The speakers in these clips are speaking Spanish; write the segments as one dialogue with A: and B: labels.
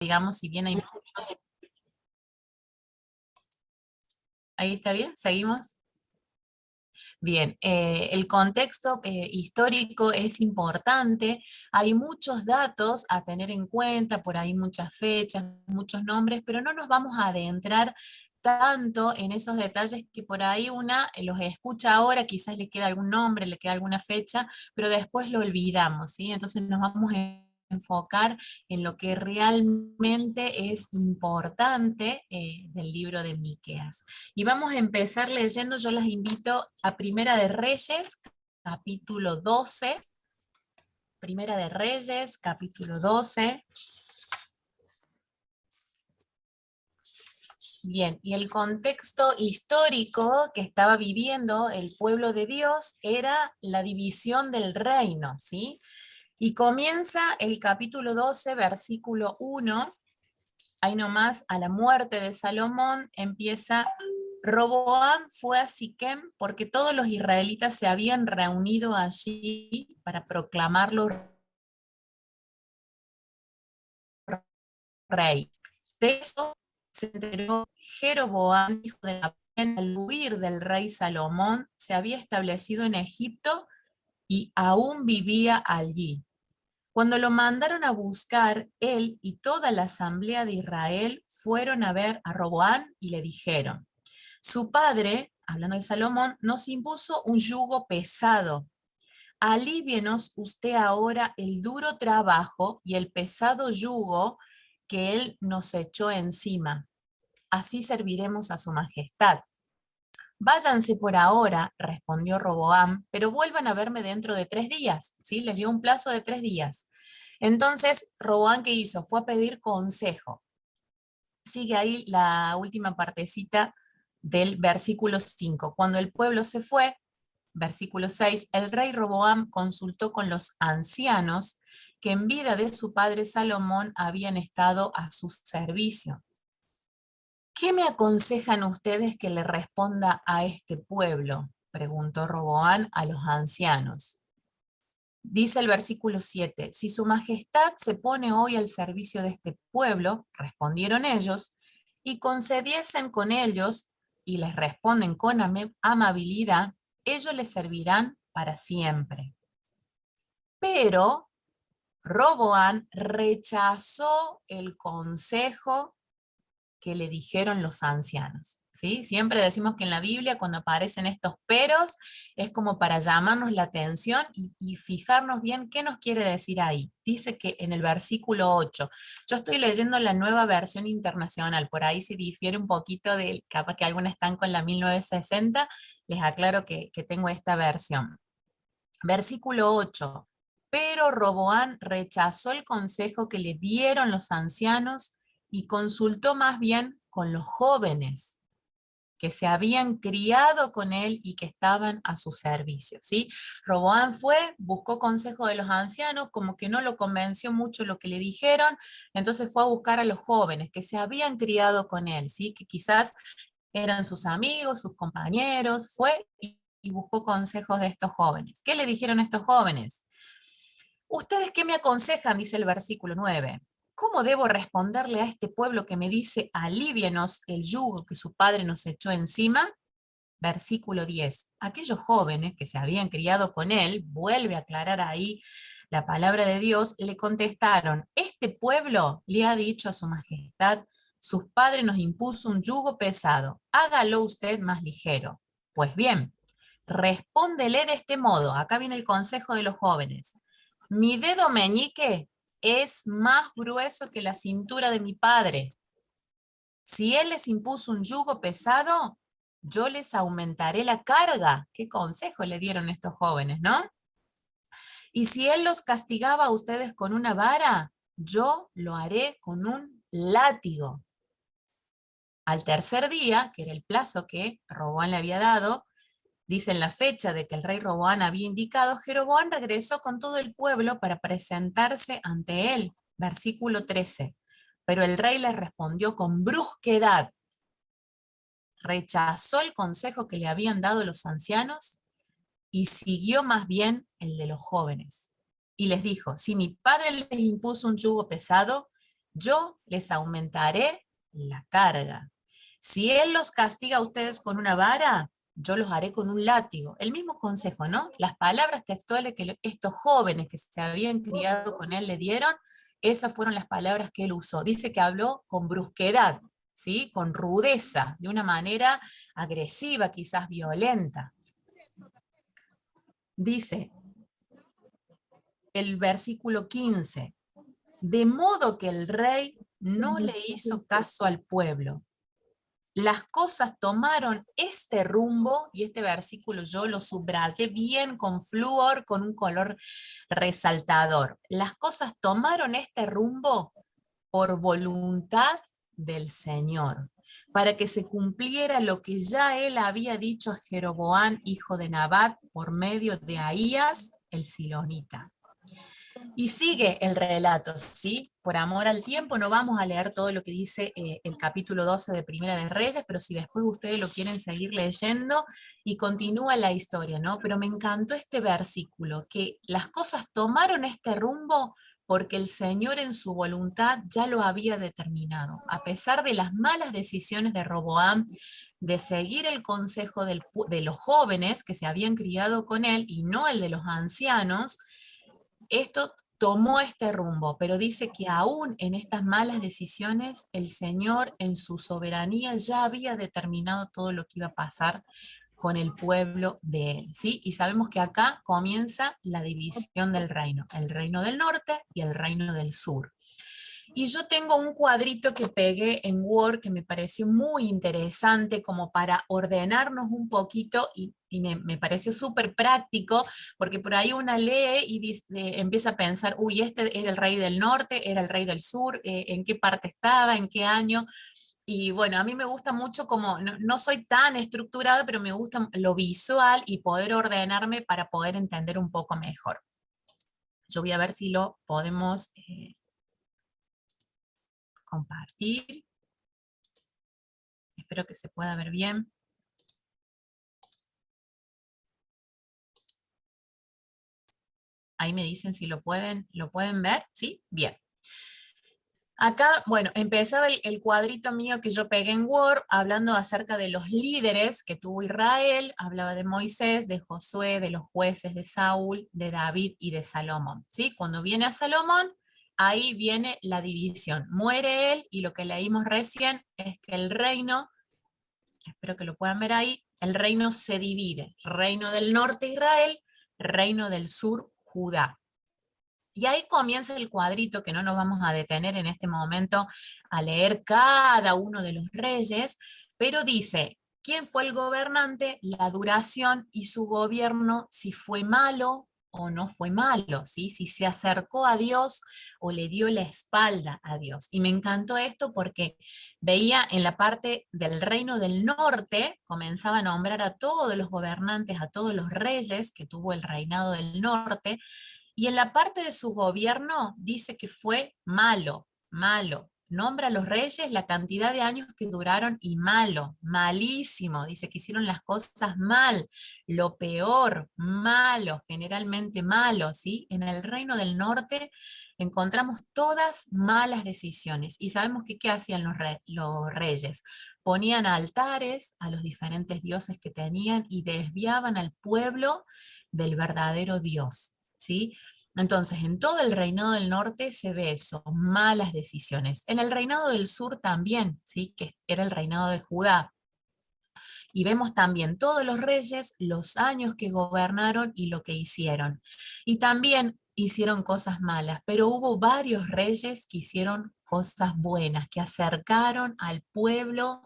A: digamos, si bien hay muchos. Ahí está bien, seguimos. Bien, el contexto histórico es importante, hay muchos datos a tener en cuenta, por ahí muchas fechas, muchos nombres, pero no nos vamos a adentrar tanto en esos detalles que por ahí una los escucha ahora, quizás le queda algún nombre, le queda alguna fecha, pero después lo olvidamos, ¿sí? Entonces nos vamos a enfocar en lo que realmente es importante del libro de Miqueas. Y vamos a empezar leyendo, yo las invito a Primera de Reyes, capítulo 12. Primera de Reyes, capítulo 12. Bien, y el contexto histórico que estaba viviendo el pueblo de Dios era la división del reino, ¿sí? Y comienza el capítulo 12, versículo 1. Ahí nomás, a la muerte de Salomón, empieza: Roboam fue a Siquem porque todos los israelitas se habían reunido allí para proclamarlo rey. De eso se enteró Jeroboam, hijo de Abén, al huir del rey Salomón, se había establecido en Egipto y aún vivía allí. Cuando lo mandaron a buscar, él y toda la asamblea de Israel fueron a ver a Roboam y le dijeron: su padre, hablando de Salomón, nos impuso un yugo pesado. Alívienos usted ahora el duro trabajo y el pesado yugo que él nos echó encima. Así serviremos a su majestad. Váyanse por ahora, respondió Roboam, pero vuelvan a verme dentro de 3 días. ¿Sí? Les dio un plazo de 3 días. Entonces, Roboam, ¿qué hizo? Fue a pedir consejo. Sigue ahí la última partecita del versículo 5. Cuando el pueblo se fue, versículo 6, el rey Roboam consultó con los ancianos que en vida de su padre Salomón habían estado a su servicio. ¿Qué me aconsejan ustedes que le responda a este pueblo?, preguntó Roboam a los ancianos. Dice el versículo 7, si su majestad se pone hoy al servicio de este pueblo, respondieron ellos, y concediesen con ellos y les responden con amabilidad, ellos les servirán para siempre. Pero Roboam rechazó el consejo que le dijeron los ancianos, ¿sí? Siempre decimos que en la Biblia cuando aparecen estos peros es como para llamarnos la atención y fijarnos bien qué nos quiere decir ahí. Dice que en el versículo 8, yo estoy leyendo la Nueva Versión Internacional, por ahí si difiere un poquito de, capaz que algunas están con la 1960, les aclaro que tengo esta versión. Versículo 8, pero Roboam rechazó el consejo que le dieron los ancianos y consultó más bien con los jóvenes que se habían criado con él y que estaban a su servicio, ¿sí? Roboam fue, buscó consejo de los ancianos, como que no lo convenció mucho lo que le dijeron, entonces fue a buscar a los jóvenes que se habían criado con él, ¿sí? Que quizás eran sus amigos, sus compañeros, fue y buscó consejos de estos jóvenes. ¿Qué le dijeron a estos jóvenes? ¿Ustedes qué me aconsejan?, dice el versículo 9. ¿Cómo debo responderle a este pueblo que me dice, alívienos el yugo que su padre nos echó encima? Versículo 10. Aquellos jóvenes que se habían criado con él, vuelve a aclarar ahí la palabra de Dios, le contestaron: este pueblo le ha dicho a su majestad, sus padres nos impuso un yugo pesado, hágalo usted más ligero. Pues bien, respóndele de este modo, acá viene el consejo de los jóvenes: mi dedo meñique es más grueso que la cintura de mi padre. Si él les impuso un yugo pesado, yo les aumentaré la carga. ¿Qué consejo le dieron estos jóvenes, no? Y si él los castigaba a ustedes con una vara, yo lo haré con un látigo. Al tercer día, que era el plazo que Roboam le había dado, dicen la fecha de que el rey Roboam había indicado, Jeroboam regresó con todo el pueblo para presentarse ante él. Versículo 13. Pero el rey le respondió con brusquedad, rechazó el consejo que le habían dado los ancianos y siguió más bien el de los jóvenes. Y les dijo, si mi padre les impuso un yugo pesado, yo les aumentaré la carga. Si él los castiga a ustedes con una vara, yo los haré con un látigo. El mismo consejo, ¿no? Las palabras textuales que estos jóvenes que se habían criado con él le dieron, esas fueron las palabras que él usó. Dice que habló con brusquedad, ¿sí? Con rudeza, de una manera agresiva, quizás violenta. Dice el versículo 15, de modo que el rey no le hizo caso al pueblo. Las cosas tomaron este rumbo, y este versículo yo lo subrayé bien con flúor, con un color resaltador. Las cosas tomaron este rumbo por voluntad del Señor, para que se cumpliera lo que ya él había dicho a Jeroboam, hijo de Nabat, por medio de Ahías, el silonita. Y sigue el relato, ¿sí? Por amor al tiempo no vamos a leer todo lo que dice el capítulo 12 de Primera de Reyes, pero si después ustedes lo quieren seguir leyendo, y continúa la historia, ¿no? Pero me encantó este versículo, que las cosas tomaron este rumbo porque el Señor en su voluntad ya lo había determinado. A pesar de las malas decisiones de Roboam, de seguir el consejo de los jóvenes que se habían criado con él y no el de los ancianos, esto tomó este rumbo, pero dice que aún en estas malas decisiones, el Señor en su soberanía ya había determinado todo lo que iba a pasar con el pueblo de él, ¿sí? Y sabemos que acá comienza la división del reino, el reino del norte y el reino del sur. Y yo tengo un cuadrito que pegué en Word que me pareció muy interesante como para ordenarnos un poquito, y me pareció súper práctico, porque por ahí una lee y empieza a pensar, uy, este era el rey del norte, era el rey del sur, en qué parte estaba, en qué año. Y bueno, a mí me gusta mucho como, no, no soy tan estructurada, pero me gusta lo visual y poder ordenarme para poder entender un poco mejor. Yo voy a ver si lo podemos compartir. Espero que se pueda ver bien. Ahí me dicen si lo pueden ver, ¿sí? Bien. Acá, bueno, empezaba el cuadrito mío que yo pegué en Word, hablando acerca de los líderes que tuvo Israel, hablaba de Moisés, de Josué, de los jueces, de Saúl, de David y de Salomón, ¿sí? Cuando viene a Salomón, ahí viene la división. Muere él, y lo que leímos recién es que el reino, espero que lo puedan ver ahí, el reino se divide. Reino del norte Israel, reino del sur Judá. Y ahí comienza el cuadrito, que no nos vamos a detener en este momento a leer cada uno de los reyes, pero dice quién fue el gobernante, la duración y su gobierno, si fue malo o no fue malo, ¿sí? Si se acercó a Dios o le dio la espalda a Dios. Y me encantó esto porque veía en la parte del reino del norte, comenzaba a nombrar a todos los gobernantes, a todos los reyes que tuvo el reinado del norte, y en la parte de su gobierno dice que fue malo, malo. Nombra a los reyes, la cantidad de años que duraron, y malo, malísimo. Dice que hicieron las cosas mal, lo peor, malo, generalmente malo, ¿sí? En el reino del norte encontramos todas malas decisiones. Y sabemos que ¿qué hacían los reyes? Ponían altares a los diferentes dioses que tenían y desviaban al pueblo del verdadero Dios, ¿sí? Entonces, en todo el reinado del norte se ve eso, malas decisiones. En el reinado del sur también, ¿sí? Que era el reinado de Judá. Y vemos también todos los reyes, los años que gobernaron y lo que hicieron. Y también hicieron cosas malas, pero hubo varios reyes que hicieron cosas buenas, que acercaron al pueblo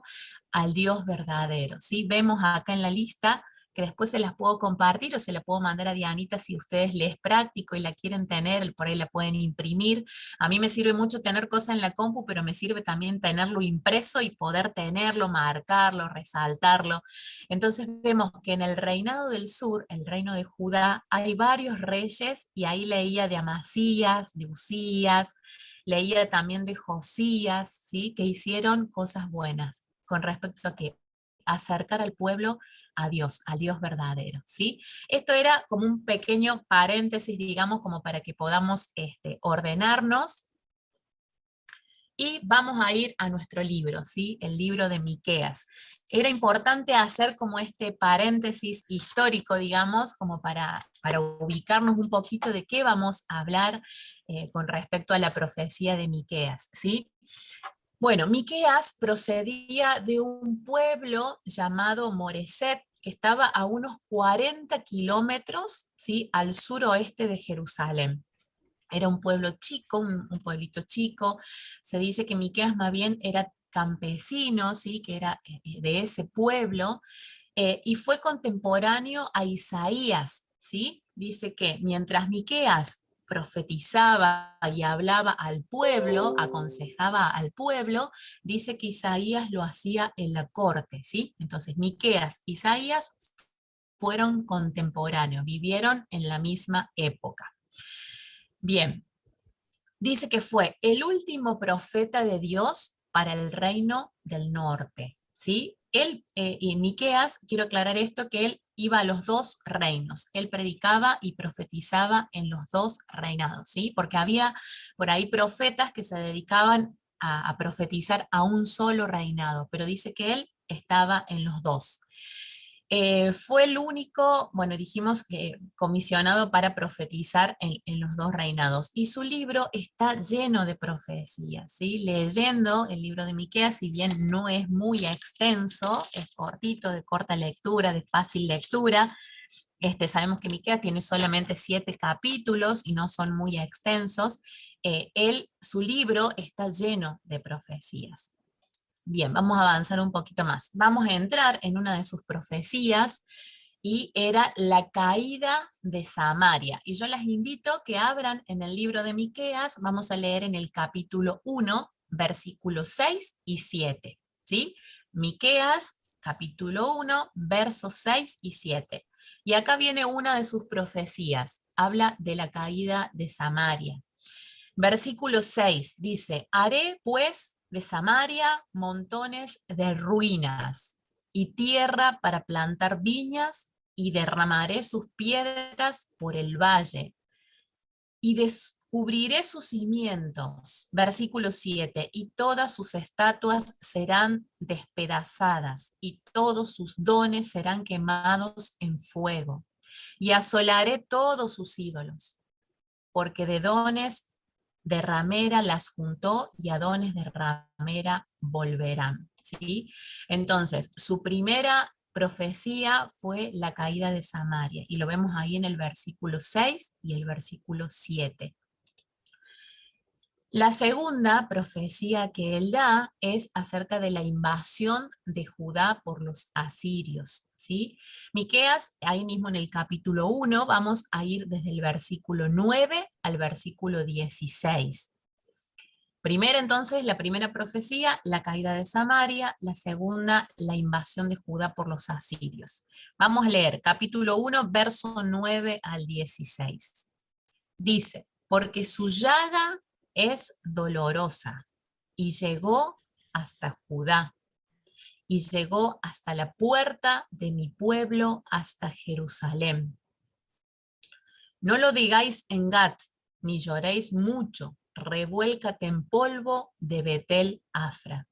A: al Dios verdadero, ¿sí? Vemos acá en la lista, que después se las puedo compartir o se la puedo mandar a Dianita si ustedes les es práctico y la quieren tener, por ahí la pueden imprimir. A mí me sirve mucho tener cosas en la compu, pero me sirve también tenerlo impreso y poder tenerlo, marcarlo, resaltarlo. Entonces vemos que en el reinado del sur, el reino de Judá, hay varios reyes, y ahí leía de Amasías, de Usías, leía también de Josías, ¿sí? Que hicieron cosas buenas con respecto a que acercar al pueblo a Dios, al Dios verdadero, ¿sí? Esto era como un pequeño paréntesis, digamos, como para que podamos ordenarnos. Y vamos a ir a nuestro libro, ¿sí? El libro de Miqueas. Era importante hacer como este paréntesis histórico, digamos, como para ubicarnos un poquito de qué vamos a hablar con respecto a la profecía de Miqueas, ¿sí? Bueno, Miqueas procedía de un pueblo llamado Moreset, que estaba a unos 40 kilómetros, ¿sí? Al suroeste de Jerusalén. Era un pueblo chico, un pueblito chico. Se dice que Miqueas más bien era campesino, ¿sí? Que era de ese pueblo, y fue contemporáneo a Isaías, ¿sí? Dice que mientras Miqueas profetizaba y hablaba al pueblo, aconsejaba al pueblo, dice que Isaías lo hacía en la corte, ¿sí? Entonces Miqueas, Isaías fueron contemporáneos, vivieron en la misma época. Bien, dice que fue el último profeta de Dios para el reino del norte, ¿sí? Él, y Miqueas, quiero aclarar esto, que él iba a los dos reinos, él predicaba y profetizaba en los dos reinados, ¿sí? Porque había por ahí profetas que se dedicaban a profetizar a un solo reinado, pero dice que él estaba en los dos. Fue el único, bueno, dijimos que comisionado para profetizar en los dos reinados. Y su libro está lleno de profecías, ¿sí? Leyendo el libro de Miqueas, si bien no es muy extenso, es cortito, de corta lectura, de fácil lectura. Sabemos que Miqueas tiene solamente 7 capítulos y no son muy extensos. Su libro está lleno de profecías. Bien, vamos a avanzar un poquito más. Vamos a entrar en una de sus profecías y era la caída de Samaria. Y yo las invito que abran en el libro de Miqueas, vamos a leer en el capítulo 1, versículos 6 y 7. ¿Sí? Miqueas, capítulo 1, versos 6 y 7. Y acá viene una de sus profecías, habla de la caída de Samaria. Versículo 6 dice, haré pues de Samaria montones de ruinas y tierra para plantar viñas y derramaré sus piedras por el valle y descubriré sus cimientos. Versículo 7, y todas sus estatuas serán despedazadas y todos sus dones serán quemados en fuego y asolaré todos sus ídolos, porque de dones de ramera las juntó y a dones de ramera volverán. ¿Sí? Entonces, su primera profecía fue la caída de Samaria, y lo vemos ahí en el versículo 6 y el versículo 7. La segunda profecía que él da es acerca de la invasión de Judá por los asirios, ¿sí? Miqueas, ahí mismo en el capítulo 1, vamos a ir desde el versículo 9 al versículo 16. Primero entonces, la primera profecía, la caída de Samaria; la segunda, la invasión de Judá por los asirios. Vamos a leer capítulo 1, verso 9 al 16. Dice, porque su llaga es dolorosa y llegó hasta Judá y llegó hasta la puerta de mi pueblo, hasta Jerusalén. No lo digáis en Gat, ni lloréis mucho, revuélcate en polvo de Betel Afra.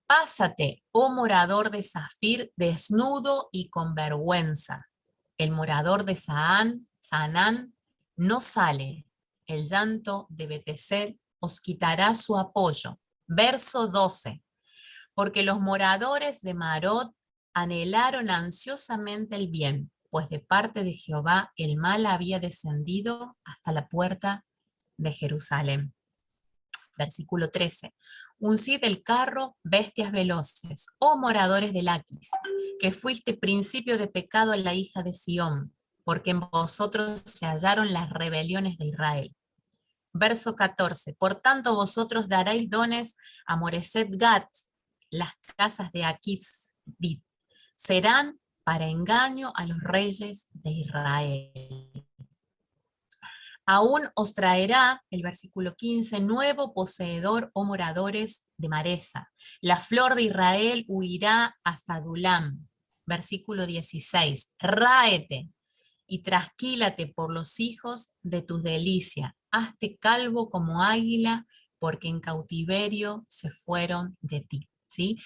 A: Pásate, oh morador de Zafir, desnudo y con vergüenza. El morador de Saanán no sale. El llanto de Betesel os quitará su apoyo. Verso 12. Porque los moradores de Marot anhelaron ansiosamente el bien, pues de parte de Jehová el mal había descendido hasta la puerta de Jerusalén. Versículo 13. Uncid el carro, bestias veloces, oh moradores de Laquis, que fuiste principio de pecado en la hija de Sión, porque en vosotros se hallaron las rebeliones de Israel. Verso 14. Por tanto vosotros daréis dones a Moreset Gat, las casas de Aquis, serán para engaño a los reyes de Israel. Aún os traerá, el versículo 15, nuevo poseedor o moradores de Maresa. La flor de Israel huirá hasta Adulam. Versículo 16, ráete y trasquílate por los hijos de tus delicias. Hazte calvo como águila, porque en cautiverio se fueron de ti, ¿sí?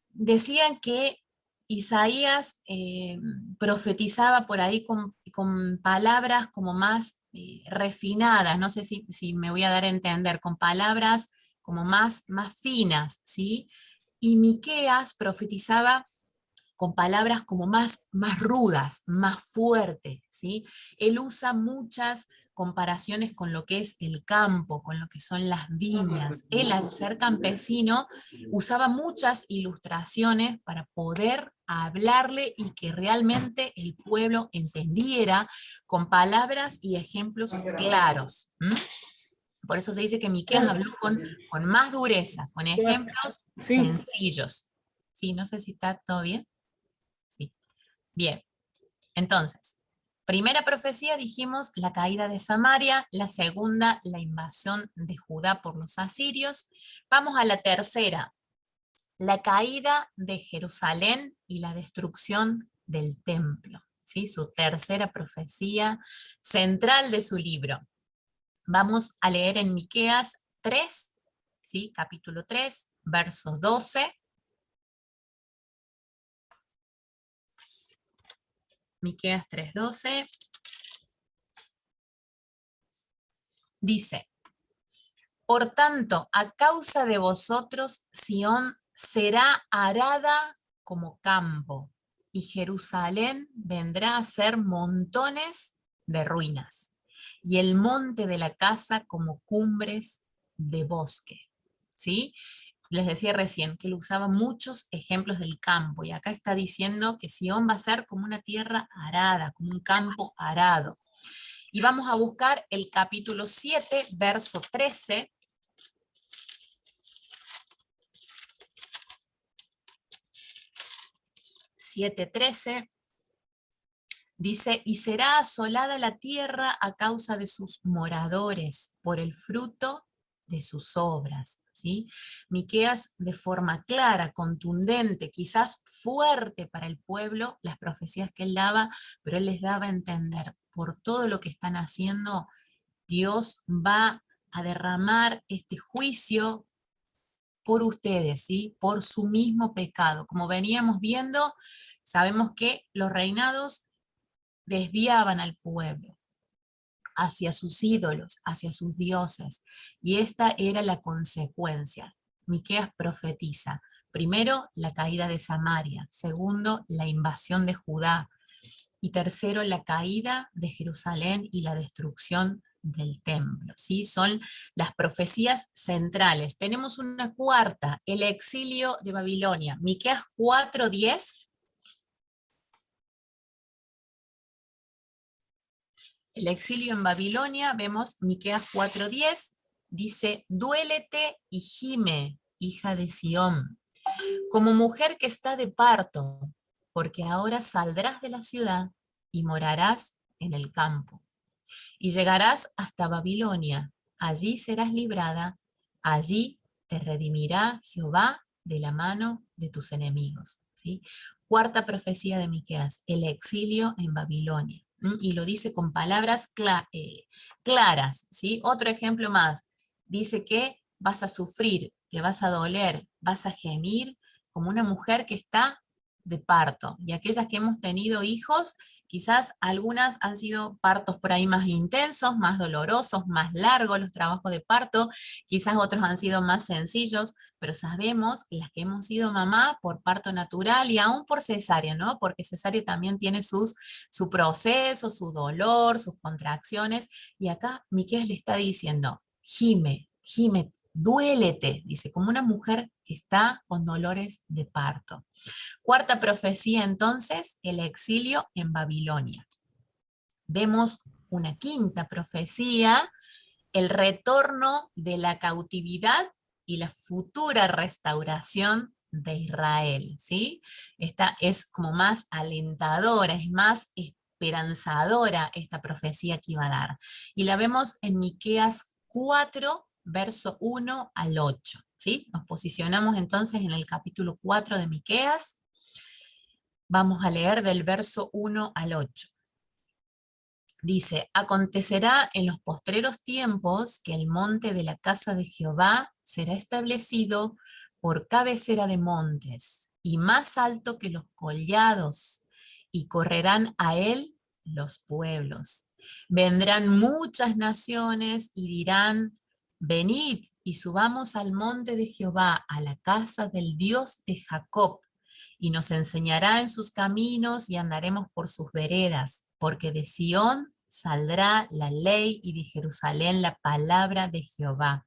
A: Decían que Isaías profetizaba por ahí con palabras como más refinadas, no sé si me voy a dar a entender, con palabras como más finas, ¿sí? Y Miqueas profetizaba con palabras como más rudas, más fuertes, ¿sí? Él usa muchas comparaciones con lo que es el campo, con lo que son las viñas. Él, al ser campesino, usaba muchas ilustraciones para poder hablarle y que realmente el pueblo entendiera con palabras y ejemplos claros. Por eso se dice que Miqueas habló con más dureza, con ejemplos
B: Sí.
A: sencillos. Sí, no sé si está todo bien. Sí. Bien, entonces, primera profecía dijimos la caída de Samaria, la segunda la invasión de Judá por los asirios. Vamos a la tercera, la caída de Jerusalén y la destrucción del templo, ¿sí? Su tercera profecía central de su libro. Vamos a leer en Miqueas 3, ¿sí? Capítulo 3, verso 12. Miqueas 3:12 dice: Por tanto, a causa de vosotros, Sión será arada como campo, y Jerusalén vendrá a ser montones de ruinas, y el monte de la casa como cumbres de bosque. ¿Sí? Les decía recién que él usaba muchos ejemplos del campo, y acá está diciendo que Sión va a ser como una tierra arada, como un campo arado. Y vamos a buscar el capítulo 7, verso 13. 7:13 dice: y será asolada la tierra a causa de sus moradores, por el fruto de sus obras. ¿Sí? Miqueas, de forma clara, contundente, quizás fuerte para el pueblo, las profecías que él daba, pero él les daba a entender, por todo lo que están haciendo, Dios va a derramar este juicio por ustedes, ¿sí? Por su mismo pecado. Como veníamos viendo, sabemos que los reinados desviaban al pueblo hacia sus ídolos, hacia sus dioses, y esta era la consecuencia. Miqueas profetiza, primero, la caída de Samaria; segundo, la invasión de Judá; y tercero, la caída de Jerusalén y la destrucción del templo. ¿Sí? Son las profecías centrales. Tenemos una cuarta, el exilio de Babilonia. Miqueas 4:10. El exilio en Babilonia, vemos Miqueas 4:10, dice: duélete y gime, hija de Sión, como mujer que está de parto, porque ahora saldrás de la ciudad y morarás en el campo. Y llegarás hasta Babilonia, allí serás librada, allí te redimirá Jehová de la mano de tus enemigos. ¿Sí? Cuarta profecía de Miqueas, el exilio en Babilonia. Y lo dice con palabras claras. ¿Sí? Otro ejemplo más, dice que vas a sufrir, que vas a doler, vas a gemir como una mujer que está de parto. Y aquellas que hemos tenido hijos, quizás algunas han sido partos por ahí más intensos, más dolorosos, más largos los trabajos de parto, quizás otros han sido más sencillos, pero sabemos que las que hemos sido mamá por parto natural y aún por cesárea, ¿no? Porque cesárea también tiene su proceso, su dolor, sus contracciones, y acá Miqueas le está diciendo: gime, gime, duélete, dice, como una mujer que está con dolores de parto. Cuarta profecía entonces, el exilio en Babilonia. Vemos una quinta profecía, el retorno de la cautividad y la futura restauración de Israel, ¿sí? Esta es como más alentadora, es más esperanzadora esta profecía que iba a dar. Y la vemos en Miqueas 4, verso 1 al 8, ¿sí? Nos posicionamos entonces en el capítulo 4 de Miqueas. Vamos a leer del verso 1 al 8. Dice, acontecerá en los postreros tiempos que el monte de la casa de Jehová será establecido por cabecera de montes y más alto que los collados, y correrán a él los pueblos. Vendrán muchas naciones y dirán, venid y subamos al monte de Jehová, a la casa del Dios de Jacob, y nos enseñará en sus caminos y andaremos por sus veredas, porque de Sión saldrá la ley y de Jerusalén la palabra de Jehová.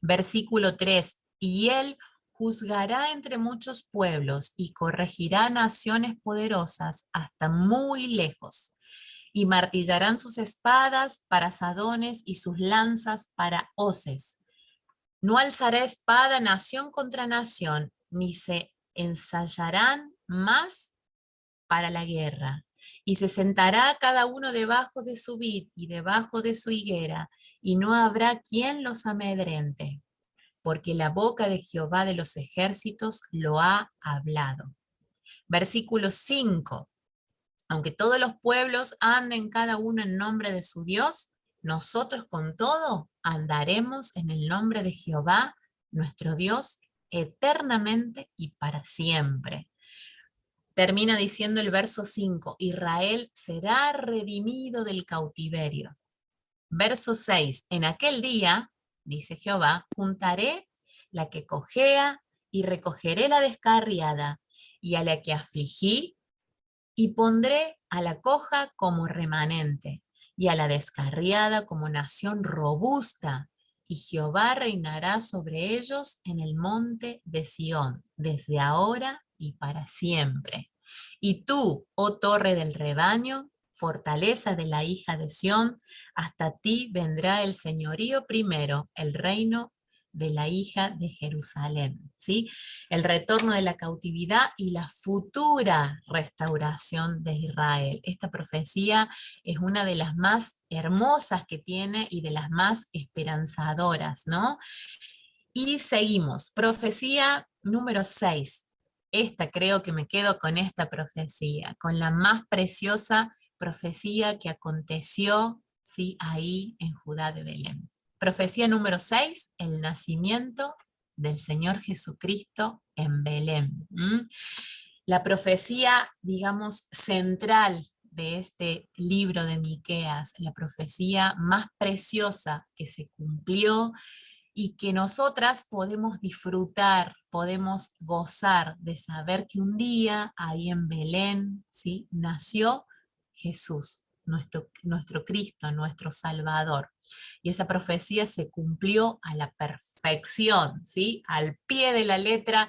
A: Versículo 3, y él juzgará entre muchos pueblos y corregirá naciones poderosas hasta muy lejos. Y martillarán sus espadas para sadones y sus lanzas para hoces. No alzará espada nación contra nación, ni se ensayarán más para la guerra. Y se sentará cada uno debajo de su vid y debajo de su higuera, y no habrá quien los amedrente, porque la boca de Jehová de los ejércitos lo ha hablado. Versículo 5. Aunque todos los pueblos anden cada uno en nombre de su Dios, nosotros con todo andaremos en el nombre de Jehová, nuestro Dios, eternamente y para siempre. Termina diciendo el verso 5, Israel será redimido del cautiverio. Verso 6, en aquel día, dice Jehová, juntaré la que cojea y recogeré la descarriada, y a la que afligí, y pondré a la coja como remanente, y a la descarriada como nación robusta, y Jehová reinará sobre ellos en el monte de Sión, desde ahora y para siempre. Y tú, oh torre del rebaño, fortaleza de la hija de Sión, hasta ti vendrá el señorío primero, el reino de la hija de Jerusalén, ¿sí? El retorno de la cautividad y la futura restauración de Israel. Esta profecía es una de las más hermosas que tiene y de las más esperanzadoras, ¿no? Y seguimos, profecía número 6. Esta creo que me quedo con esta profecía, con la más preciosa profecía que aconteció, ¿sí? Ahí en Judá de Belén. Profecía número 6, el nacimiento del Señor Jesucristo en Belén. La profecía, digamos, central de este libro de Miqueas, la profecía más preciosa que se cumplió y que nosotras podemos disfrutar, podemos gozar de saber que un día ahí en Belén, ¿sí?, nació Jesús, nuestro Cristo, nuestro Salvador. Y esa profecía se cumplió a la perfección, ¿sí?, al pie de la letra,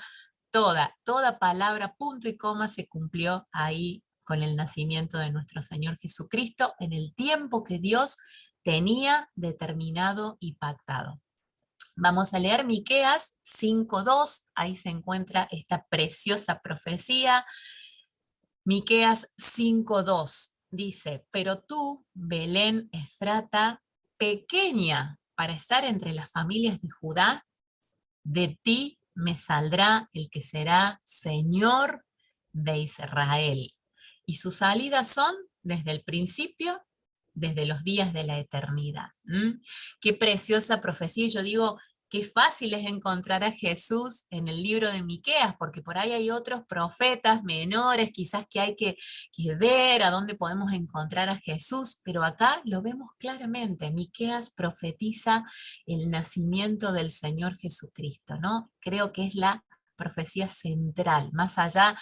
A: toda palabra, punto y coma se cumplió ahí con el nacimiento de nuestro Señor Jesucristo en el tiempo que Dios tenía determinado y pactado. Vamos a leer Miqueas 5:2, ahí se encuentra esta preciosa profecía. Miqueas 5:2 dice, pero tú, Belén Efrata, pequeña para estar entre las familias de Judá, de ti me saldrá el que será Señor de Israel. Y sus salidas son desde el principio, desde los días de la eternidad. Qué preciosa profecía. Yo digo, qué fácil es encontrar a Jesús en el libro de Miqueas, porque por ahí hay otros profetas menores, quizás que hay que ver a dónde podemos encontrar a Jesús, pero acá lo vemos claramente. Miqueas profetiza el nacimiento del Señor Jesucristo, ¿no? Creo que es la profecía central, más allá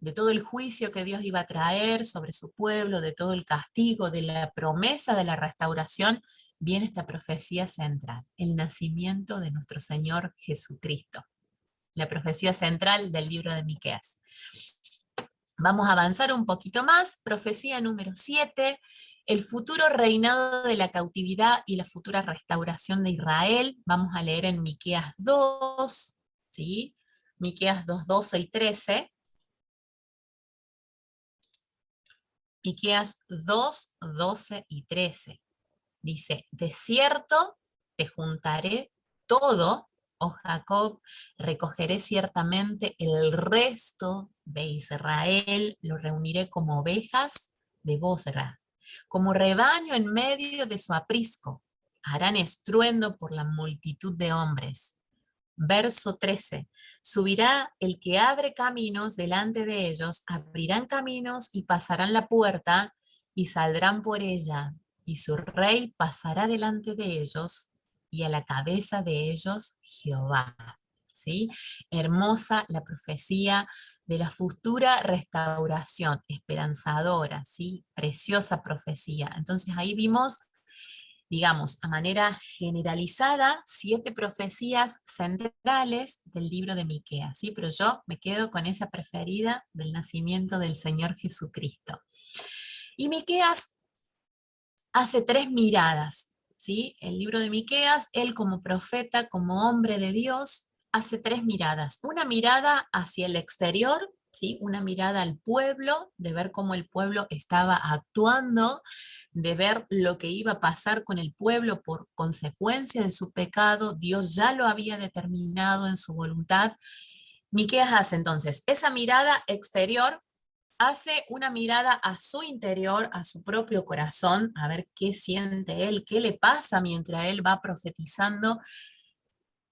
A: de todo el juicio que Dios iba a traer sobre su pueblo, de todo el castigo, de la promesa de la restauración, viene esta profecía central, el nacimiento de nuestro Señor Jesucristo, la profecía central del libro de Miqueas. Vamos a avanzar un poquito más, profecía número 7, el futuro reinado de la cautividad y la futura restauración de Israel. Vamos a leer en Miqueas 2, ¿sí? Miqueas 2, 12 y 13. Miqueas 2, 12 y 13. Dice, de cierto te juntaré todo, oh Jacob, recogeré ciertamente el resto de Israel, lo reuniré como ovejas de Bosra. como rebaño en medio de su aprisco. Harán estruendo por la multitud de hombres. Verso 13. Subirá el que abre caminos delante de ellos, abrirán caminos y pasarán la puerta y saldrán por ella, y su rey pasará delante de ellos y a la cabeza de ellos Jehová. ¿Sí? Hermosa la profecía de la futura restauración, esperanzadora, ¿sí? Preciosa profecía. Entonces ahí vimos, digamos, a manera generalizada, 7 profecías centrales del libro de Miqueas, ¿sí? Pero yo me quedo con esa preferida del nacimiento del Señor Jesucristo. Y Miqueas hace 3 miradas, ¿sí? El libro de Miqueas, él como profeta, como hombre de Dios, hace 3 miradas. Una mirada hacia el exterior, ¿sí? Una mirada al pueblo, de ver cómo el pueblo estaba actuando, de ver lo que iba a pasar con el pueblo por consecuencia de su pecado. Dios ya lo había determinado en su voluntad. Miqueas hace entonces esa mirada exterior, hace una mirada a su interior, a su propio corazón, a ver qué siente él, qué le pasa mientras él va profetizando.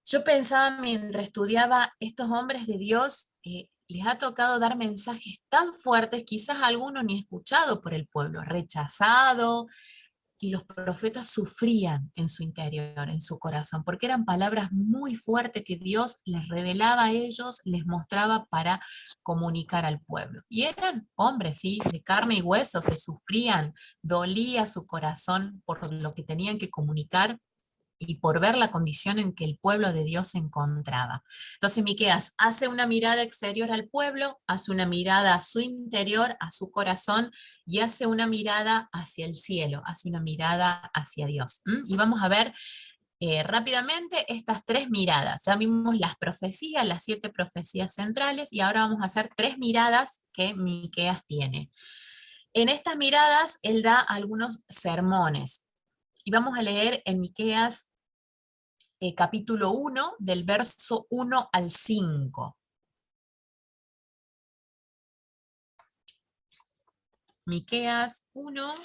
A: Yo pensaba mientras estudiaba, estos hombres de Dios les ha tocado dar mensajes tan fuertes, quizás alguno ni escuchado por el pueblo, rechazado, y los profetas sufrían en su interior, en su corazón, porque eran palabras muy fuertes que Dios les revelaba a ellos, les mostraba para comunicar al pueblo. Y eran hombres, ¿sí? De carne y hueso, se sufrían, dolía su corazón por lo que tenían que comunicar y por ver la condición en que el pueblo de Dios se encontraba. Entonces Miqueas hace una mirada exterior al pueblo, hace una mirada a su interior, a su corazón, y hace una mirada hacia el cielo, hace una mirada hacia Dios. Y vamos a ver rápidamente estas 3 miradas. Ya vimos las profecías, las 7 profecías centrales, y ahora vamos a hacer 3 miradas que Miqueas tiene. En estas miradas, él da algunos sermones. Y vamos a leer en Miqueas capítulo 1, del verso 1 al 5. Miqueas 1,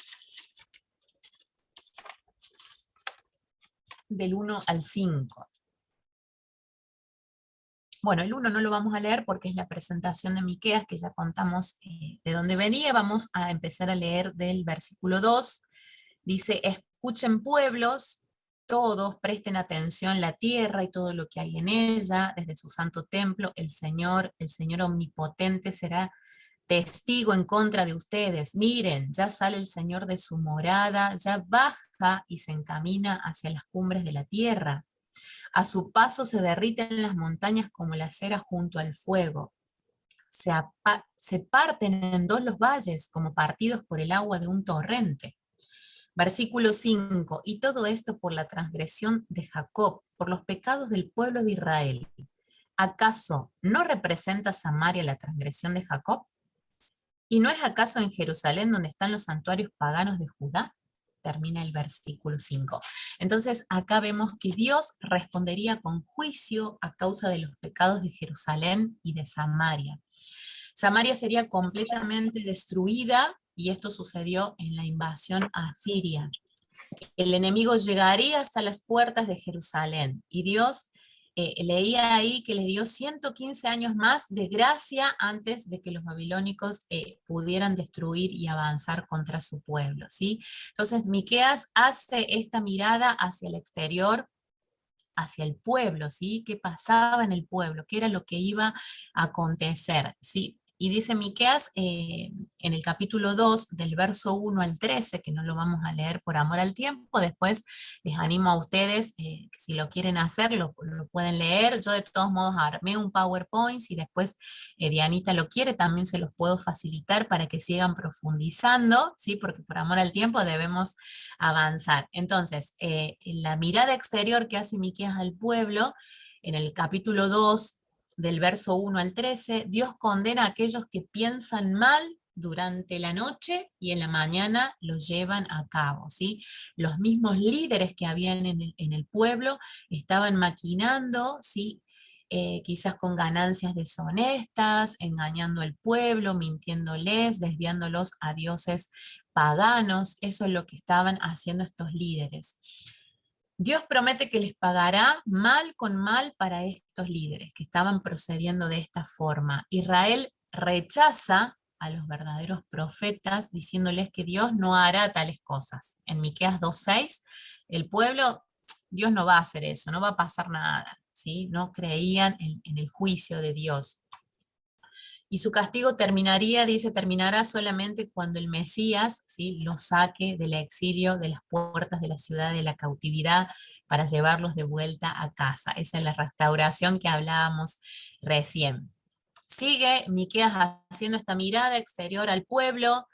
A: del 1 al 5. Bueno, el 1 no lo vamos a leer porque es la presentación de Miqueas, que ya contamos de dónde venía. Vamos a empezar a leer del versículo 2. Dice: escuchen pueblos, todos presten atención la tierra y todo lo que hay en ella, desde su santo templo, el Señor omnipotente será testigo en contra de ustedes. Miren, ya sale el Señor de su morada, ya baja y se encamina hacia las cumbres de la tierra. A su paso se derriten las montañas como la cera junto al fuego. Se parten en 2 los valles, como partidos por el agua de un torrente. Versículo 5. Y todo esto por la transgresión de Jacob, por los pecados del pueblo de Israel. ¿Acaso no representa Samaria la transgresión de Jacob? ¿Y no es acaso en Jerusalén donde están los santuarios paganos de Judá? Termina el versículo 5. Entonces acá vemos que Dios respondería con juicio a causa de los pecados de Jerusalén y de Samaria. Samaria sería completamente destruida, y esto sucedió en la invasión a Siria. El enemigo llegaría hasta las puertas de Jerusalén, y Dios leía ahí que le dio 115 años más de gracia antes de que los babilónicos pudieran destruir y avanzar contra su pueblo, ¿sí? Entonces Miqueas hace esta mirada hacia el exterior, hacia el pueblo, ¿sí? ¿Qué pasaba en el pueblo? ¿Qué era lo que iba a acontecer? ¿Sí? Y dice Miqueas en el capítulo 2, del verso 1 al 13, que no lo vamos a leer por amor al tiempo, después les animo a ustedes, que si lo quieren hacer, lo pueden leer. Yo de todos modos armé un PowerPoint, si después Dianita lo quiere, también se los puedo facilitar para que sigan profundizando, ¿sí? Porque por amor al tiempo debemos avanzar. Entonces, la mirada exterior que hace Miqueas al pueblo, en el capítulo 2, del verso 1 al 13, Dios condena a aquellos que piensan mal durante la noche y en la mañana lo llevan a cabo, ¿sí? Los mismos líderes que habían en el pueblo estaban maquinando, ¿sí? quizás con ganancias deshonestas, engañando al pueblo, mintiéndoles, desviándolos a dioses paganos. Eso es lo que estaban haciendo estos líderes. Dios promete que les pagará mal con mal para estos líderes que estaban procediendo de esta forma. Israel rechaza a los verdaderos profetas diciéndoles que Dios no hará tales cosas. En Miqueas 2:6, el pueblo, Dios no va a hacer eso, no va a pasar nada, ¿sí? No creían en el juicio de Dios. Y su castigo terminaría, dice, terminará solamente cuando el Mesías, ¿sí?, los saque del exilio, de las puertas de la ciudad, de la cautividad, para llevarlos de vuelta a casa. Esa es la restauración que hablábamos recién. Sigue Miqueas haciendo esta mirada exterior al pueblo,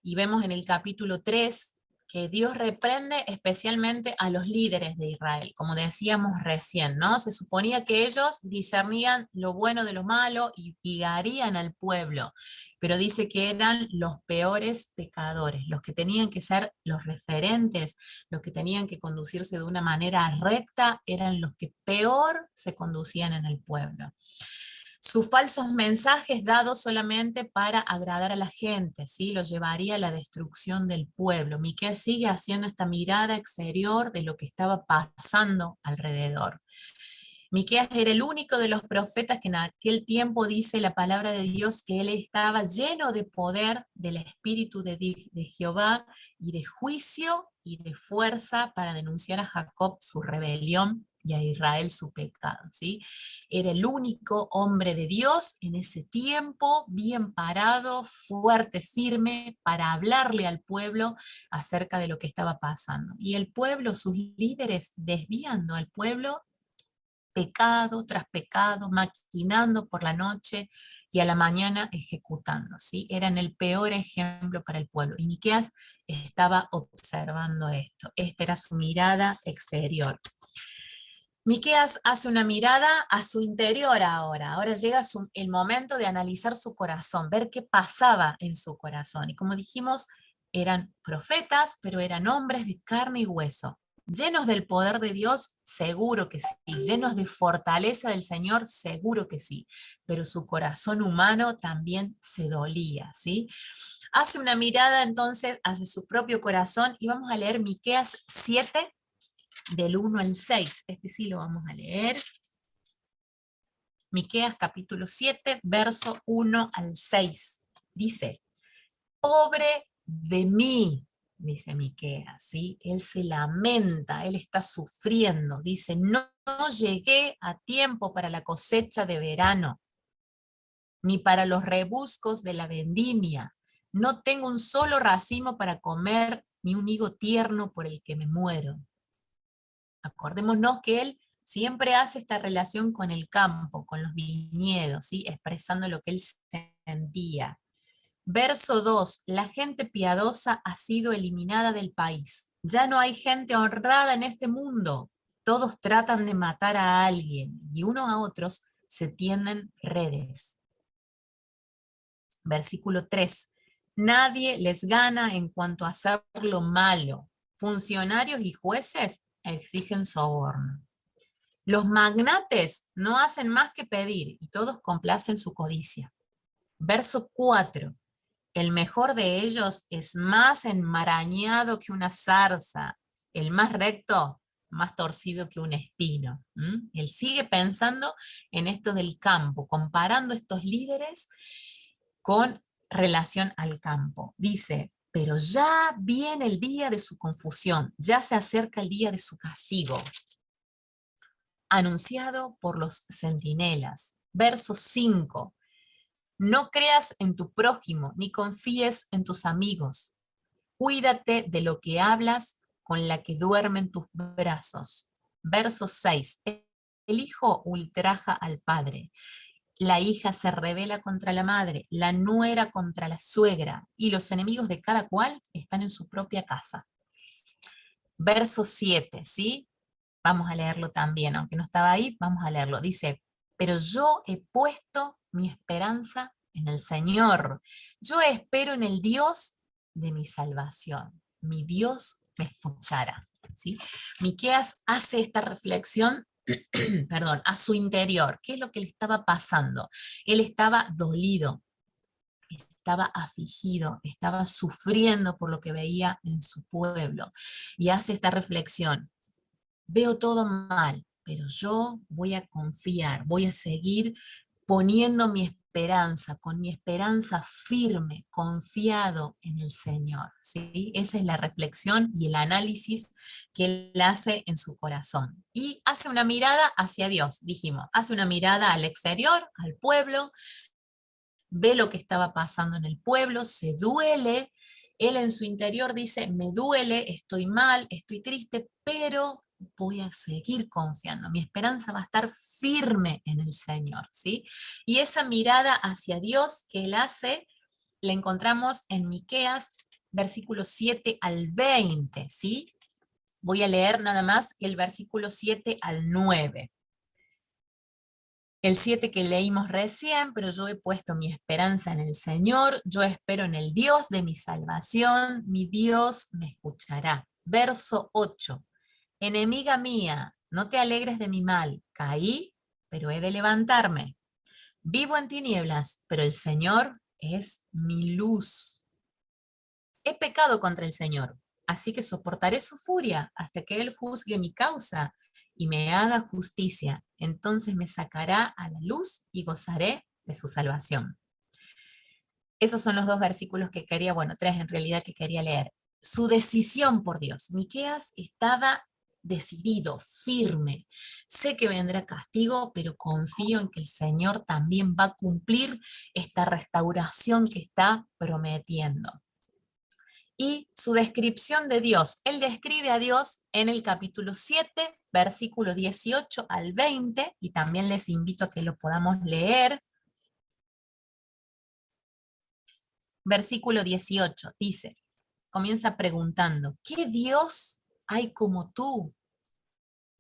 A: y vemos en el capítulo 3 que Dios reprende especialmente a los líderes de Israel, como decíamos recién, ¿no? Se suponía que ellos discernían lo bueno de lo malo y guiarían al pueblo, pero dice que eran los peores pecadores, los que tenían que ser los referentes, los que tenían que conducirse de una manera recta, eran los que peor se conducían en el pueblo. Sus falsos mensajes dados solamente para agradar a la gente, ¿sí?, los llevaría a la destrucción del pueblo. Miqueas sigue haciendo esta mirada exterior de lo que estaba pasando alrededor. Miqueas era el único de los profetas que en aquel tiempo dice la palabra de Dios que él estaba lleno de poder del Espíritu de Jehová y de juicio y de fuerza para denunciar a Jacob su rebelión y a Israel su pecado, ¿sí? Era el único hombre de Dios en ese tiempo, bien parado, fuerte, firme, para hablarle al pueblo acerca de lo que estaba pasando. Y el pueblo, sus líderes, desviando al pueblo, pecado tras pecado, maquinando por la noche y a la mañana ejecutando, ¿sí? Eran el peor ejemplo para el pueblo. Y Miqueas estaba observando esto. Esta era su mirada exterior. Miqueas hace una mirada a su interior ahora. Ahora llega el momento de analizar su corazón, ver qué pasaba en su corazón. Y como dijimos, eran profetas, pero eran hombres de carne y hueso. Llenos del poder de Dios, seguro que sí. Llenos de fortaleza del Señor, seguro que sí. Pero su corazón humano también se dolía, ¿sí? Hace una mirada entonces hacia su propio corazón y vamos a leer Miqueas 7, del 1 al 6. Este sí lo vamos a leer. Miqueas capítulo 7, verso 1 al 6. Dice: pobre de mí, dice Miqueas, ¿sí? Él se lamenta, él está sufriendo. Dice: no llegué a tiempo para la cosecha de verano, ni para los rebuscos de la vendimia. No tengo un solo racimo para comer, ni un higo tierno por el que me muero. Acordémonos que él siempre hace esta relación con el campo, con los viñedos, ¿sí?, expresando lo que él sentía. Verso 2, la gente piadosa ha sido eliminada del país. Ya no hay gente honrada en este mundo. Todos tratan de matar a alguien y unos a otros se tienden redes. Versículo 3, nadie les gana en cuanto a hacer lo malo. Funcionarios y jueces exigen soborno. Los magnates no hacen más que pedir y todos complacen su codicia. Verso 4. El mejor de ellos es más enmarañado que una zarza, el más recto, más torcido que un espino. Él sigue pensando en esto del campo, comparando estos líderes con relación al campo. Dice: pero ya viene el día de su confusión, ya se acerca el día de su castigo, anunciado por los centinelas. Verso 5. No creas en tu prójimo, ni confíes en tus amigos. Cuídate de lo que hablas con la que duerme en tus brazos. Verso 6. El hijo ultraja al padre. La hija se rebela contra la madre, la nuera contra la suegra, y los enemigos de cada cual están en su propia casa. Verso 7, ¿sí? Vamos a leerlo también, aunque no estaba ahí, vamos a leerlo. Dice: pero yo he puesto mi esperanza en el Señor. Yo espero en el Dios de mi salvación. Mi Dios me escuchará, ¿sí? Miqueas hace esta reflexión perdón, a su interior. ¿Qué es lo que le estaba pasando? Él estaba dolido, estaba afligido, estaba sufriendo por lo que veía en su pueblo. Y hace esta reflexión: veo todo mal, pero yo voy a confiar, voy a seguir poniendo mi esperanza, con mi esperanza firme, confiado en el Señor, ¿sí? Esa es la reflexión y el análisis que él hace en su corazón. Y hace una mirada hacia Dios, dijimos, hace una mirada al exterior, al pueblo, ve lo que estaba pasando en el pueblo, se duele. Él en su interior dice: me duele, estoy mal, estoy triste, pero voy a seguir confiando. Mi esperanza va a estar firme en el Señor, ¿sí? Y esa mirada hacia Dios que él hace, la encontramos en Miqueas, versículos 7 al 20, ¿sí? Voy a leer nada más el versículo 7 al 9. El 7 que leímos recién: pero yo he puesto mi esperanza en el Señor, yo espero en el Dios de mi salvación, mi Dios me escuchará. Verso 8: enemiga mía, no te alegres de mi mal, caí, pero he de levantarme. Vivo en tinieblas, pero el Señor es mi luz. He pecado contra el Señor, así que soportaré su furia hasta que Él juzgue mi causa y me haga justicia. Entonces me sacará a la luz y gozaré de su salvación. Esos son los dos versículos que quería, bueno, tres en realidad que quería leer. Su decisión por Dios. Miqueas estaba decidido, firme. Sé que vendrá castigo, pero confío en que el Señor también va a cumplir esta restauración que está prometiendo. Y su descripción de Dios. Él describe a Dios en el capítulo 7, versículo 18 al 20, y también les invito a que lo podamos leer. Versículo 18 dice, comienza preguntando: ¿qué Dios hay como tú,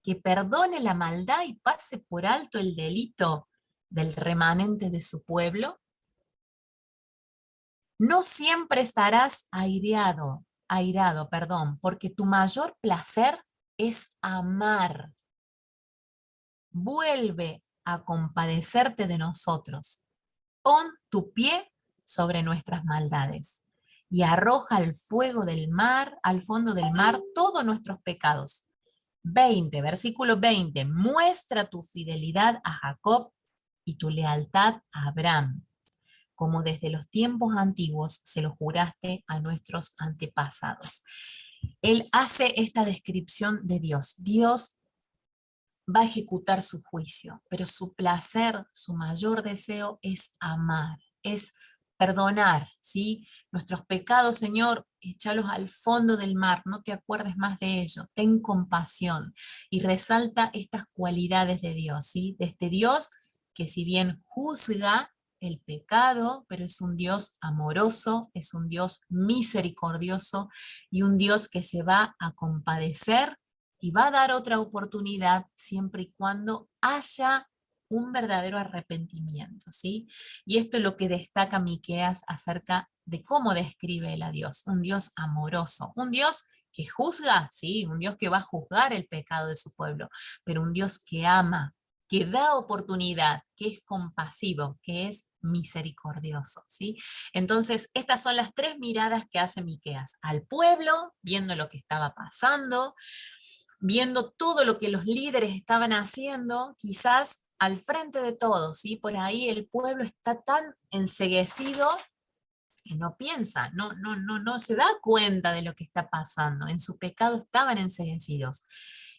A: que perdone la maldad y pase por alto el delito del remanente de su pueblo? No siempre estarás airado, porque tu mayor placer es amar. Vuelve a compadecerte de nosotros. Pon tu pie sobre nuestras maldades y arroja al fuego del mar, al fondo del mar, todos nuestros pecados. 20, versículo 20. Muestra tu fidelidad a Jacob y tu lealtad a Abraham, como desde los tiempos antiguos se lo juraste a nuestros antepasados. Él hace esta descripción de Dios. Dios va a ejecutar su juicio, pero su placer, su mayor deseo es amar, es perdonar, ¿sí? Nuestros pecados, Señor, échalos al fondo del mar, no te acuerdes más de ellos, ten compasión. Y resalta estas cualidades de Dios, ¿sí? De este Dios que, si bien juzga el pecado, pero es un Dios amoroso, es un Dios misericordioso y un Dios que se va a compadecer y va a dar otra oportunidad siempre y cuando haya un verdadero arrepentimiento, ¿sí? Y esto es lo que destaca Miqueas acerca de cómo describe él a Dios: un Dios amoroso, un Dios que juzga, sí, un Dios que va a juzgar el pecado de su pueblo, pero un Dios que ama, que da oportunidad, que es compasivo, que es misericordioso, ¿sí? Entonces, estas son las tres miradas que hace Miqueas al pueblo, viendo lo que estaba pasando, viendo todo lo que los líderes estaban haciendo, quizás al frente de todos, ¿sí? Por ahí el pueblo está tan enceguecido que no piensa, no se da cuenta de lo que está pasando. En su pecado estaban enceguecidos.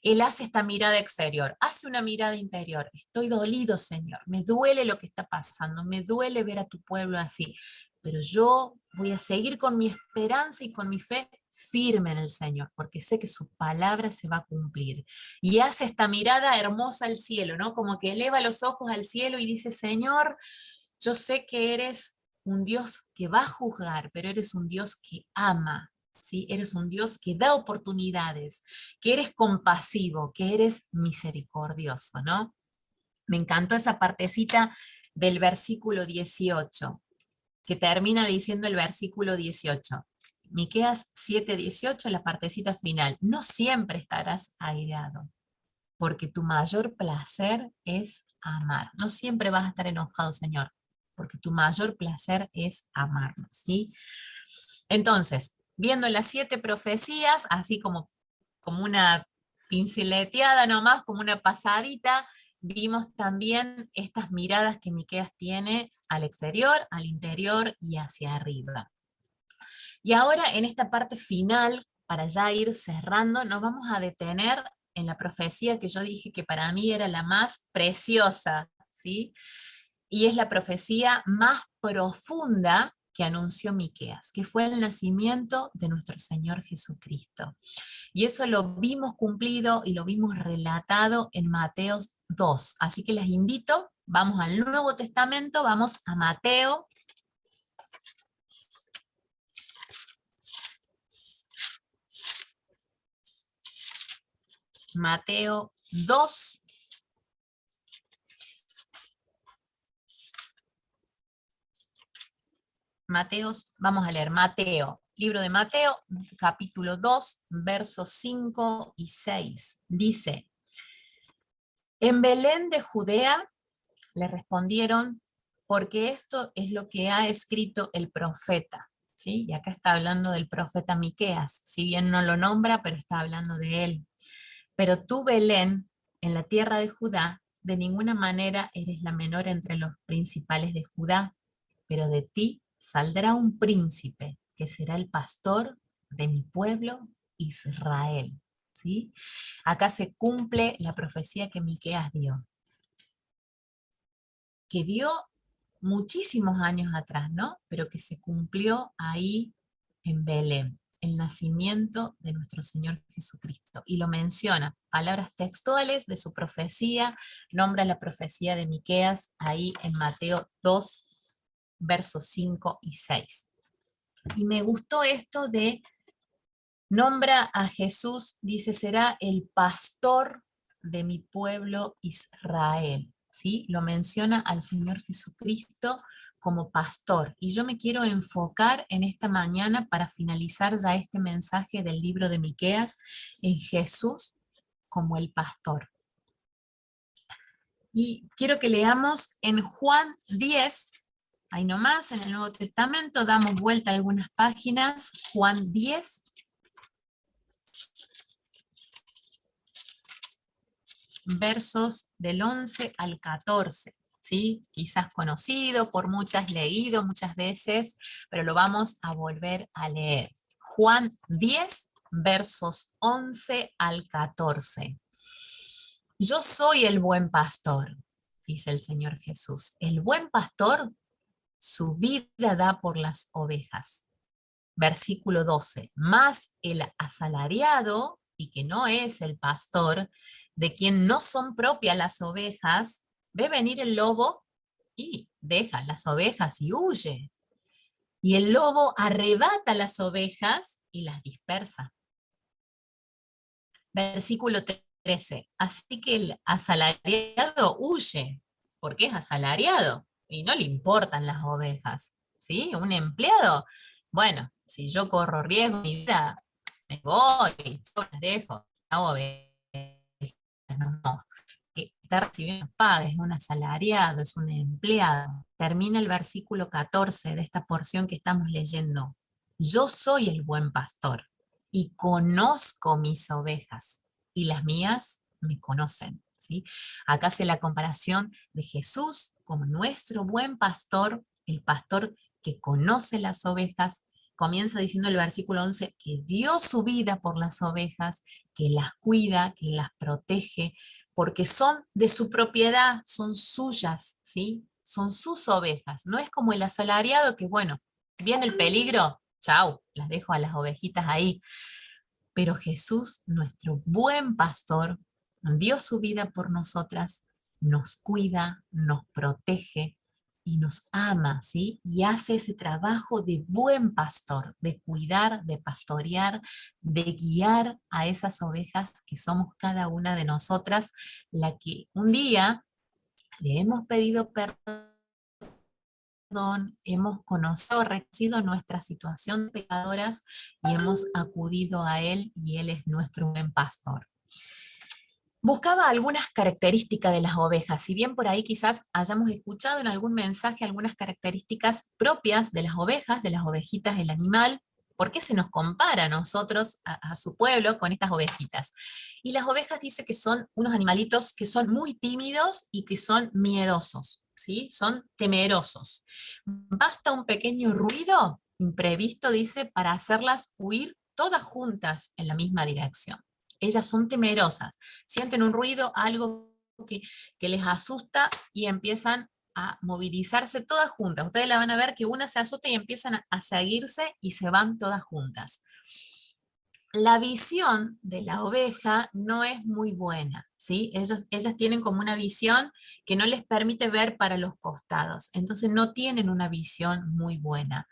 A: Él hace esta mirada exterior, hace una mirada interior. Estoy dolido, Señor, me duele lo que está pasando, me duele ver a tu pueblo así, pero yo voy a seguir con mi esperanza y con mi fe firme en el Señor, porque sé que su palabra se va a cumplir. Y hace esta mirada hermosa al cielo, ¿no? Como que eleva los ojos al cielo y dice: Señor, yo sé que eres un Dios que va a juzgar, pero eres un Dios que ama, ¿sí? Eres un Dios que da oportunidades, que eres compasivo, que eres misericordioso, ¿no? Me encantó esa partecita del versículo 18, que termina diciendo el versículo 18. Miqueas 7:18, la partecita final: no siempre estarás airado. porque tu mayor placer es amar. No siempre vas a estar enojado, Señor, porque tu mayor placer es amarnos, ¿sí? Entonces, viendo las 7 profecías, así como una pinceleteada nomás, como una pasadita, vimos también estas miradas que Miqueas tiene al exterior, al interior y hacia arriba. Y ahora en esta parte final, para ya ir cerrando, nos vamos a detener en la profecía que yo dije que para mí era la más preciosa, ¿sí? Y es la profecía más profunda que anunció Miqueas, que fue el nacimiento de nuestro Señor Jesucristo. Y eso lo vimos cumplido y lo vimos relatado en Mateo 2. Así que les invito, vamos al Nuevo Testamento, vamos a Mateo. Mateo 2. Vamos a leer Mateo, libro de Mateo, capítulo 2, versos 5 y 6. Dice, en Belén de Judea le respondieron, porque esto es lo que ha escrito el profeta. ¿Sí? Y acá está hablando del profeta Miqueas, si bien no lo nombra, pero está hablando de él. Pero tú, Belén, en la tierra de Judá, de ninguna manera eres la menor entre los principales de Judá, pero de ti saldrá un príncipe que será el pastor de mi pueblo Israel. ¿Sí? Acá se cumple la profecía que Miqueas dio, que dio muchísimos años atrás, ¿no? Pero que se cumplió ahí en Belén, el nacimiento de nuestro Señor Jesucristo. Y lo menciona, palabras textuales de su profecía, nombra la profecía de Miqueas ahí en Mateo 2, versos 5 y 6. Y me gustó esto de, nombra a Jesús, dice, será el pastor de mi pueblo Israel. ¿Sí? Lo menciona al Señor Jesucristo como pastor. Y yo me quiero enfocar en esta mañana para finalizar ya este mensaje del libro de Miqueas en Jesús como el pastor. Y quiero que leamos en Juan 10, ahí nomás, en el Nuevo Testamento, damos vuelta a algunas páginas, Juan 10, versos del 11 al 14, ¿sí? Quizás conocido, por muchas leído muchas veces, pero lo vamos a volver a leer. Juan 10, versos 11 al 14. Yo soy el buen pastor, dice el Señor Jesús. El buen pastor su vida da por las ovejas. Versículo 12. Mas el asalariado, y que no es el pastor, de quien no son propias las ovejas, ve venir el lobo y deja las ovejas y huye. Y el lobo arrebata las ovejas y las dispersa. Versículo 13. Así que el asalariado huye, porque es asalariado y no le importan las ovejas. ¿Sí? Un empleado, bueno, si yo corro riesgo de mi vida, me voy, yo las dejo, hago ovejas, no, que está recibiendo paga, es un asalariado, es un empleado. Termina el versículo 14 de esta porción que estamos leyendo. Yo soy el buen pastor y conozco mis ovejas y las mías me conocen. ¿Sí? Acá hace la comparación de Jesús como nuestro buen pastor, el pastor que conoce las ovejas. Comienza diciendo el versículo 11 que dio su vida por las ovejas, que las cuida, que las protege, porque son de su propiedad, son suyas, ¿sí? Son sus ovejas. No es como el asalariado que, bueno, viene el peligro, chau, las dejo a las ovejitas ahí. Pero Jesús, nuestro buen pastor, dio su vida por nosotras, nos cuida, nos protege y nos ama, ¿sí? Y hace ese trabajo de buen pastor, de cuidar, de pastorear, de guiar a esas ovejas que somos cada una de nosotras, la que un día le hemos pedido perdón, hemos conocido, reconocido nuestra situación de pecadoras y hemos acudido a Él y Él es nuestro buen pastor. Buscaba algunas características de las ovejas, si bien por ahí quizás hayamos escuchado en algún mensaje algunas características propias de las ovejitas del animal. ¿Por qué se nos compara a nosotros, a su pueblo, con estas ovejitas? Y las ovejas dice que son unos animalitos que son muy tímidos y que son miedosos, ¿sí? Son temerosos. Basta un pequeño ruido imprevisto, dice, para hacerlas huir todas juntas en la misma dirección. Ellas son temerosas, sienten un ruido, algo que, que les asusta y empiezan a movilizarse todas juntas. Ustedes la van a ver que una se asusta y empiezan a seguirse y se van todas juntas. La visión de la oveja no es muy buena, ¿sí? Ellas tienen como una visión que no les permite ver para los costados, entonces no tienen una visión muy buena.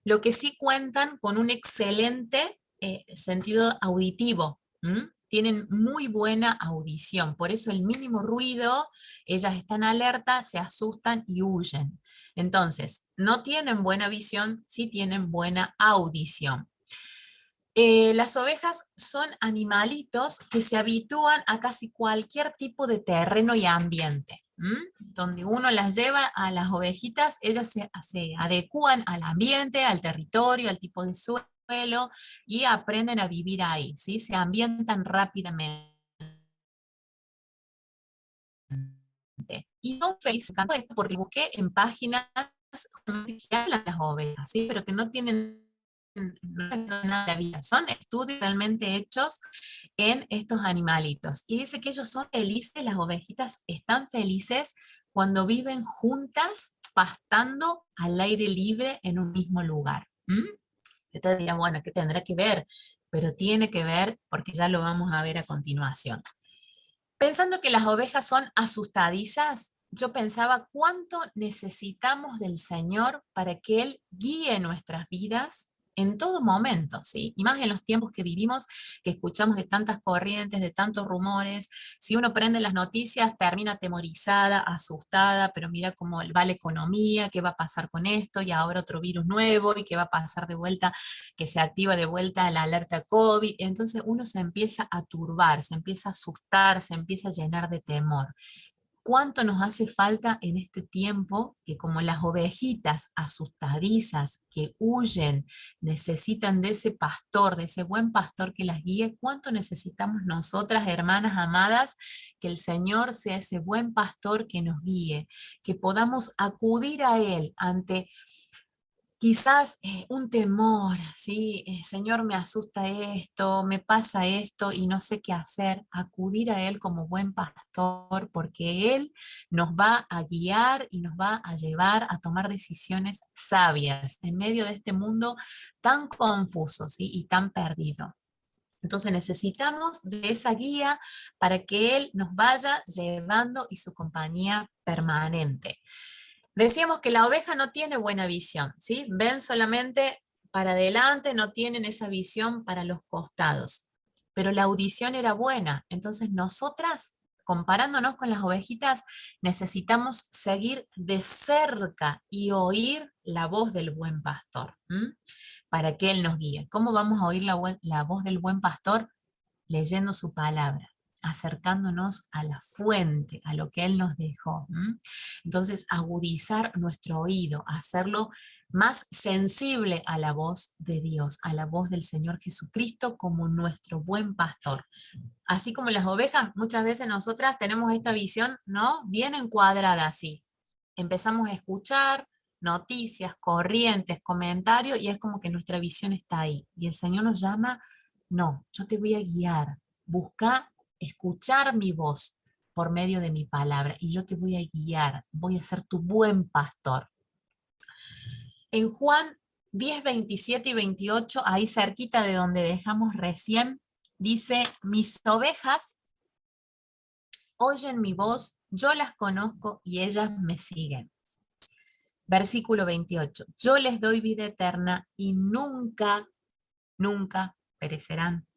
A: Lo que sí cuentan con un excelente sentido auditivo. Tienen muy buena audición, por eso el mínimo ruido, ellas están alertas, se asustan y huyen. Entonces, no tienen buena visión, sí tienen buena audición. Las ovejas son animalitos que se habitúan a casi cualquier tipo de terreno y ambiente. Donde uno las lleva a las ovejitas, ellas se adecúan al ambiente, al territorio, al tipo de suelo y aprenden a vivir ahí, ¿sí? Se ambientan rápidamente. Y son felices, me encantó esto porque busqué en páginas que hablan de las ovejas, ¿sí? Pero que no tienen nada de la vida. Son estudios realmente hechos en estos animalitos. Y dice que ellos son felices, las ovejitas están felices cuando viven juntas, pastando al aire libre en un mismo lugar. Entonces dirán, bueno, ¿qué tendrá que ver? Pero tiene que ver porque ya lo vamos a ver a continuación. Pensando que las ovejas son asustadizas, yo pensaba cuánto necesitamos del Señor para que Él guíe nuestras vidas en todo momento, ¿sí? Y más en los tiempos que vivimos, que escuchamos de tantas corrientes, de tantos rumores. Si uno prende las noticias, termina atemorizada, asustada, pero mira cómo va la economía, qué va a pasar con esto, y ahora otro virus nuevo, y qué va a pasar de vuelta, que se activa de vuelta la alerta COVID. Entonces uno se empieza a turbar, se empieza a asustar, se empieza a llenar de temor. ¿Cuánto nos hace falta en este tiempo que como las ovejitas asustadizas que huyen necesitan de ese pastor, de ese buen pastor que las guíe? ¿Cuánto necesitamos nosotras, hermanas amadas, que el Señor sea ese buen pastor que nos guíe, que podamos acudir a Él ante quizás un temor, ¿sí? Señor, me asusta esto, me pasa esto y no sé qué hacer? Acudir a Él como buen pastor, porque Él nos va a guiar y nos va a llevar a tomar decisiones sabias en medio de este mundo tan confuso, ¿sí? Y tan perdido. Entonces necesitamos de esa guía para que Él nos vaya llevando y su compañía permanente. Decíamos que la oveja no tiene buena visión, ¿sí? Ven solamente para adelante, no tienen esa visión para los costados. Pero la audición era buena, entonces nosotras, comparándonos con las ovejitas, necesitamos seguir de cerca y oír la voz del buen pastor, para que Él nos guíe. ¿Cómo vamos a oír la voz del buen pastor? Leyendo su palabra, acercándonos a la fuente, a lo que Él nos dejó. Entonces, agudizar nuestro oído, hacerlo más sensible a la voz de Dios, a la voz del Señor Jesucristo como nuestro buen pastor. Así como las ovejas, muchas veces nosotras tenemos esta visión, ¿no? Bien encuadrada así. Empezamos a escuchar noticias, corrientes, comentarios, y es como que nuestra visión está ahí. Y el Señor nos llama, no, yo te voy a guiar. Busca escuchar mi voz por medio de mi palabra y yo te voy a guiar, voy a ser tu buen pastor. En Juan 10, 27 y 28, ahí cerquita de donde dejamos recién, dice, mis ovejas oyen mi voz, yo las conozco y ellas me siguen. Versículo 28, yo les doy vida eterna y nunca, nunca perecerán,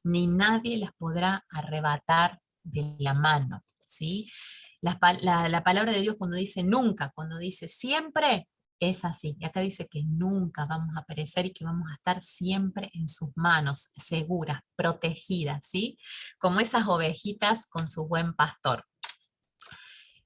A: ni nadie las podrá arrebatar de la mano, ¿sí? La palabra de Dios cuando dice nunca, cuando dice siempre, es así. Y acá dice que nunca vamos a perecer y que vamos a estar siempre en sus manos, seguras, protegidas, ¿sí? Como esas ovejitas con su buen pastor.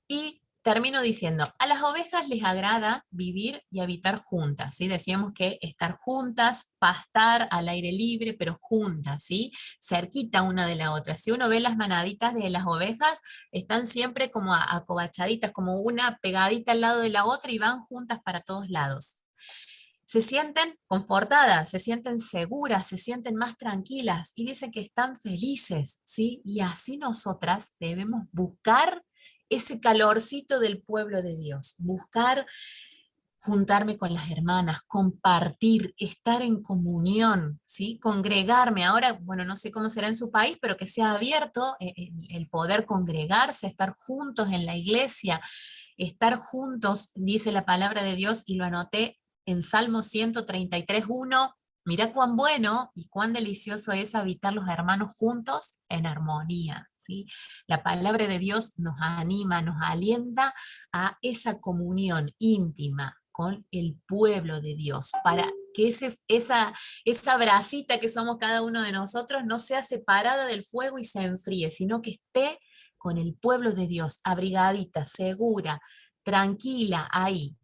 A: Y termino diciendo, a las ovejas les agrada vivir y habitar juntas, ¿sí? Decíamos que estar juntas, pastar al aire libre, pero juntas, ¿sí? Cerquita una de la otra. Si uno ve las manaditas de las ovejas, están siempre como acobachaditas, como una pegadita al lado de la otra y van juntas para todos lados. Se sienten confortadas, se sienten seguras, se sienten más tranquilas y dicen que están felices, ¿sí? Y así nosotras debemos buscar ese calorcito del pueblo de Dios, buscar juntarme con las hermanas, compartir, estar en comunión, ¿sí? Congregarme. Ahora, bueno, no sé cómo será en su país, pero que sea abierto el poder congregarse, estar juntos en la iglesia, estar juntos, dice la palabra de Dios, y lo anoté en Salmo 133:1. Mirá cuán bueno y cuán delicioso es habitar los hermanos juntos en armonía, ¿sí? La palabra de Dios nos anima, nos alienta a esa comunión íntima con el pueblo de Dios, para que esa brasita que somos cada uno de nosotros no sea separada del fuego y se enfríe, sino que esté con el pueblo de Dios, abrigadita, segura, tranquila ahí.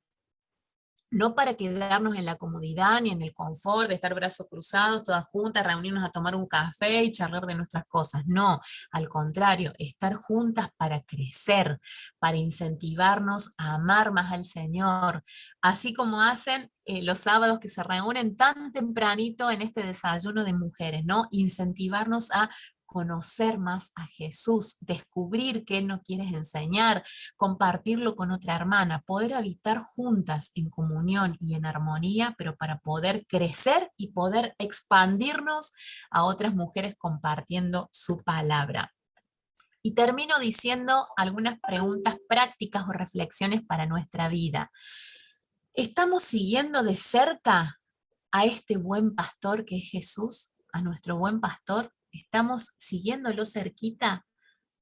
A: No para quedarnos en la comodidad ni en el confort de estar brazos cruzados, todas juntas, reunirnos a tomar un café y charlar de nuestras cosas. No, al contrario, estar juntas para crecer, para incentivarnos a amar más al Señor, así como hacen los sábados que se reúnen tan tempranito en este desayuno de mujeres, ¿no? Incentivarnos a conocer más a Jesús, descubrir qué Él nos quiere enseñar, compartirlo con otra hermana, poder habitar juntas en comunión y en armonía, pero para poder crecer y poder expandirnos a otras mujeres compartiendo su palabra. Y termino diciendo algunas preguntas prácticas o reflexiones para nuestra vida. ¿Estamos siguiendo de cerca a este buen pastor que es Jesús, a nuestro buen pastor? ¿Estamos siguiéndolo cerquita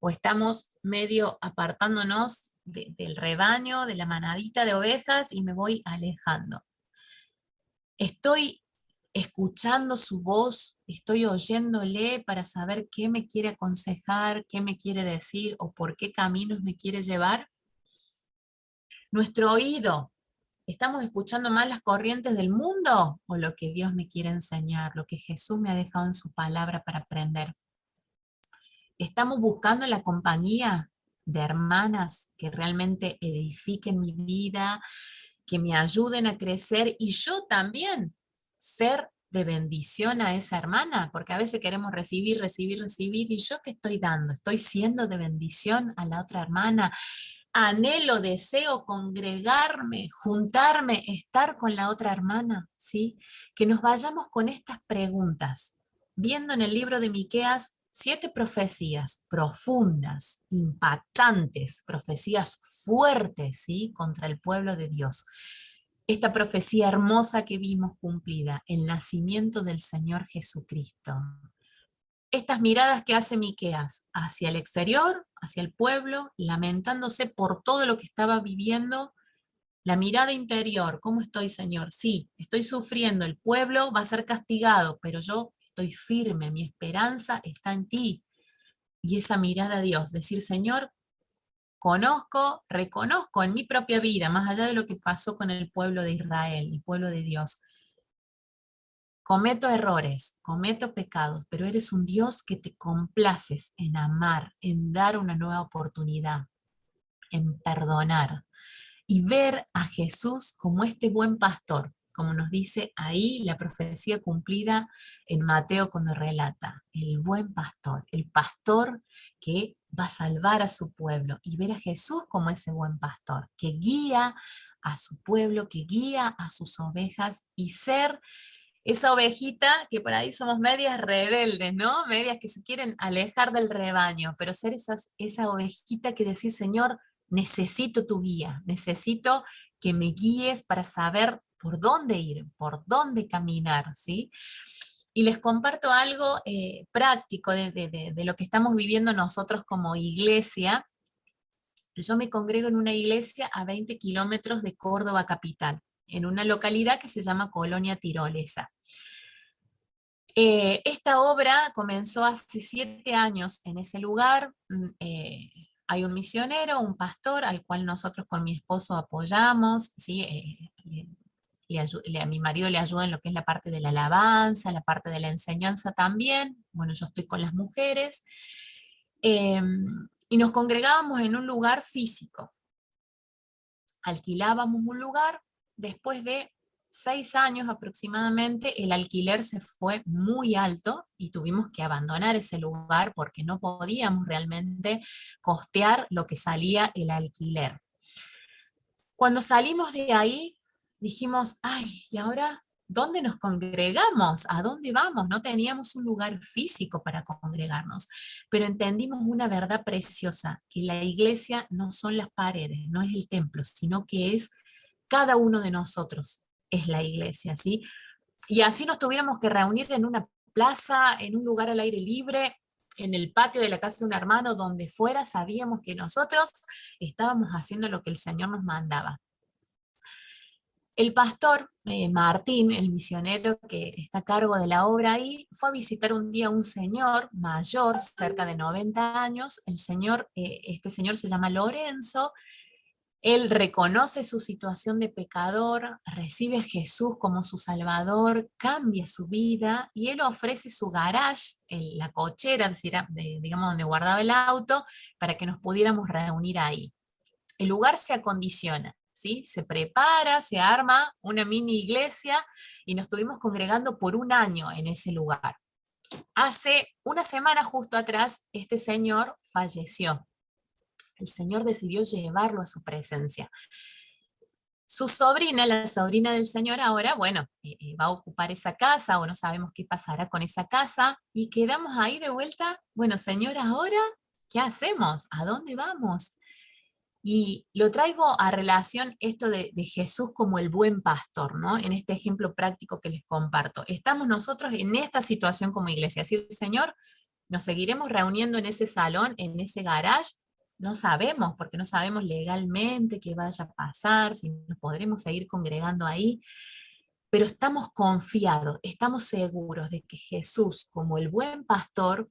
A: o estamos medio apartándonos del rebaño, de la manadita de ovejas y me voy alejando? Estoy escuchando su voz, estoy oyéndole para saber qué me quiere aconsejar, qué me quiere decir o por qué caminos me quiere llevar. Nuestro oído, ¿estamos escuchando más las corrientes del mundo o lo que Dios me quiere enseñar, lo que Jesús me ha dejado en su palabra para aprender? ¿Estamos buscando la compañía de hermanas que realmente edifiquen mi vida, que me ayuden a crecer y yo también ser de bendición a esa hermana? Porque a veces queremos recibir, recibir, recibir, y yo qué estoy dando, estoy siendo de bendición a la otra hermana. Anhelo, deseo congregarme, juntarme, estar con la otra hermana, ¿sí? Que nos vayamos con estas preguntas, viendo en el libro de Miqueas 7 profecías profundas, impactantes, profecías fuertes, ¿sí? Contra el pueblo de Dios. Esta profecía hermosa que vimos cumplida, el nacimiento del Señor Jesucristo. Estas miradas que hace Miqueas hacia el exterior, hacia el pueblo, lamentándose por todo lo que estaba viviendo, la mirada interior, ¿cómo estoy, Señor? Sí, estoy sufriendo, el pueblo va a ser castigado, pero yo estoy firme, mi esperanza está en ti. Y esa mirada a Dios, decir, Señor, conozco, reconozco en mi propia vida, más allá de lo que pasó con el pueblo de Israel, el pueblo de Dios, cometo errores, cometo pecados, pero eres un Dios que te complaces en amar, en dar una nueva oportunidad, en perdonar y ver a Jesús como este buen pastor, como nos dice ahí la profecía cumplida en Mateo cuando relata, el buen pastor, el pastor que va a salvar a su pueblo, y ver a Jesús como ese buen pastor, que guía a su pueblo, que guía a sus ovejas, y ser esa ovejita que por ahí somos medias rebeldes, ¿no? Medias que se quieren alejar del rebaño, pero ser esa ovejita que decís, Señor, necesito tu guía, necesito que me guíes para saber por dónde ir, por dónde caminar, ¿sí? Y les comparto algo práctico de lo que estamos viviendo nosotros como iglesia. Yo me congrego en una iglesia a 20 kilómetros de Córdoba capital. en una localidad que se llama Colonia Tirolesa. Esta obra comenzó hace 7 años en ese lugar. Hay un misionero, un pastor, al cual nosotros con mi esposo apoyamos, ¿sí? A mi marido le ayuda en lo que es la parte de la alabanza, la parte de la enseñanza también. Bueno, yo estoy con las mujeres. Y nos congregábamos en un lugar físico. Alquilábamos un lugar. Después de 6 años aproximadamente, el alquiler se fue muy alto y tuvimos que abandonar ese lugar porque no podíamos realmente costear lo que salía el alquiler. Cuando salimos de ahí, dijimos, ay, ¿y ahora dónde nos congregamos? ¿A dónde vamos? No teníamos un lugar físico para congregarnos, pero entendimos una verdad preciosa, que la iglesia no son las paredes, no es el templo, sino que es cada uno de nosotros, es la iglesia, ¿sí? Y así nos tuviéramos que reunir en una plaza, en un lugar al aire libre, en el patio de la casa de un hermano, donde fuera, sabíamos que nosotros estábamos haciendo lo que el Señor nos mandaba. El pastor Martín, el misionero que está a cargo de la obra ahí, fue a visitar un día a un señor mayor, cerca de 90 años. Este señor se llama Lorenzo. Él reconoce su situación de pecador, recibe a Jesús como su Salvador, cambia su vida y él ofrece su garage, la cochera, es decir, digamos donde guardaba el auto, para que nos pudiéramos reunir ahí. El lugar se acondiciona, ¿sí? Se prepara, se arma una mini iglesia y nos estuvimos congregando por 1 año en ese lugar. Hace una semana justo atrás, este señor falleció. El Señor decidió llevarlo a su presencia. Su sobrina, la sobrina del Señor ahora, bueno, va a ocupar esa casa o no sabemos qué pasará con esa casa y quedamos ahí de vuelta. Bueno, Señor, ahora, ¿qué hacemos? ¿A dónde vamos? Y lo traigo a relación esto de Jesús como el buen pastor, ¿no? En este ejemplo práctico que les comparto. Estamos nosotros en esta situación como iglesia. Es decir, Señor, ¿nos seguiremos reuniendo en ese salón, en ese garage? No sabemos, porque no sabemos legalmente qué vaya a pasar, si nos podremos seguir congregando ahí, pero estamos confiados, estamos seguros de que Jesús, como el buen pastor,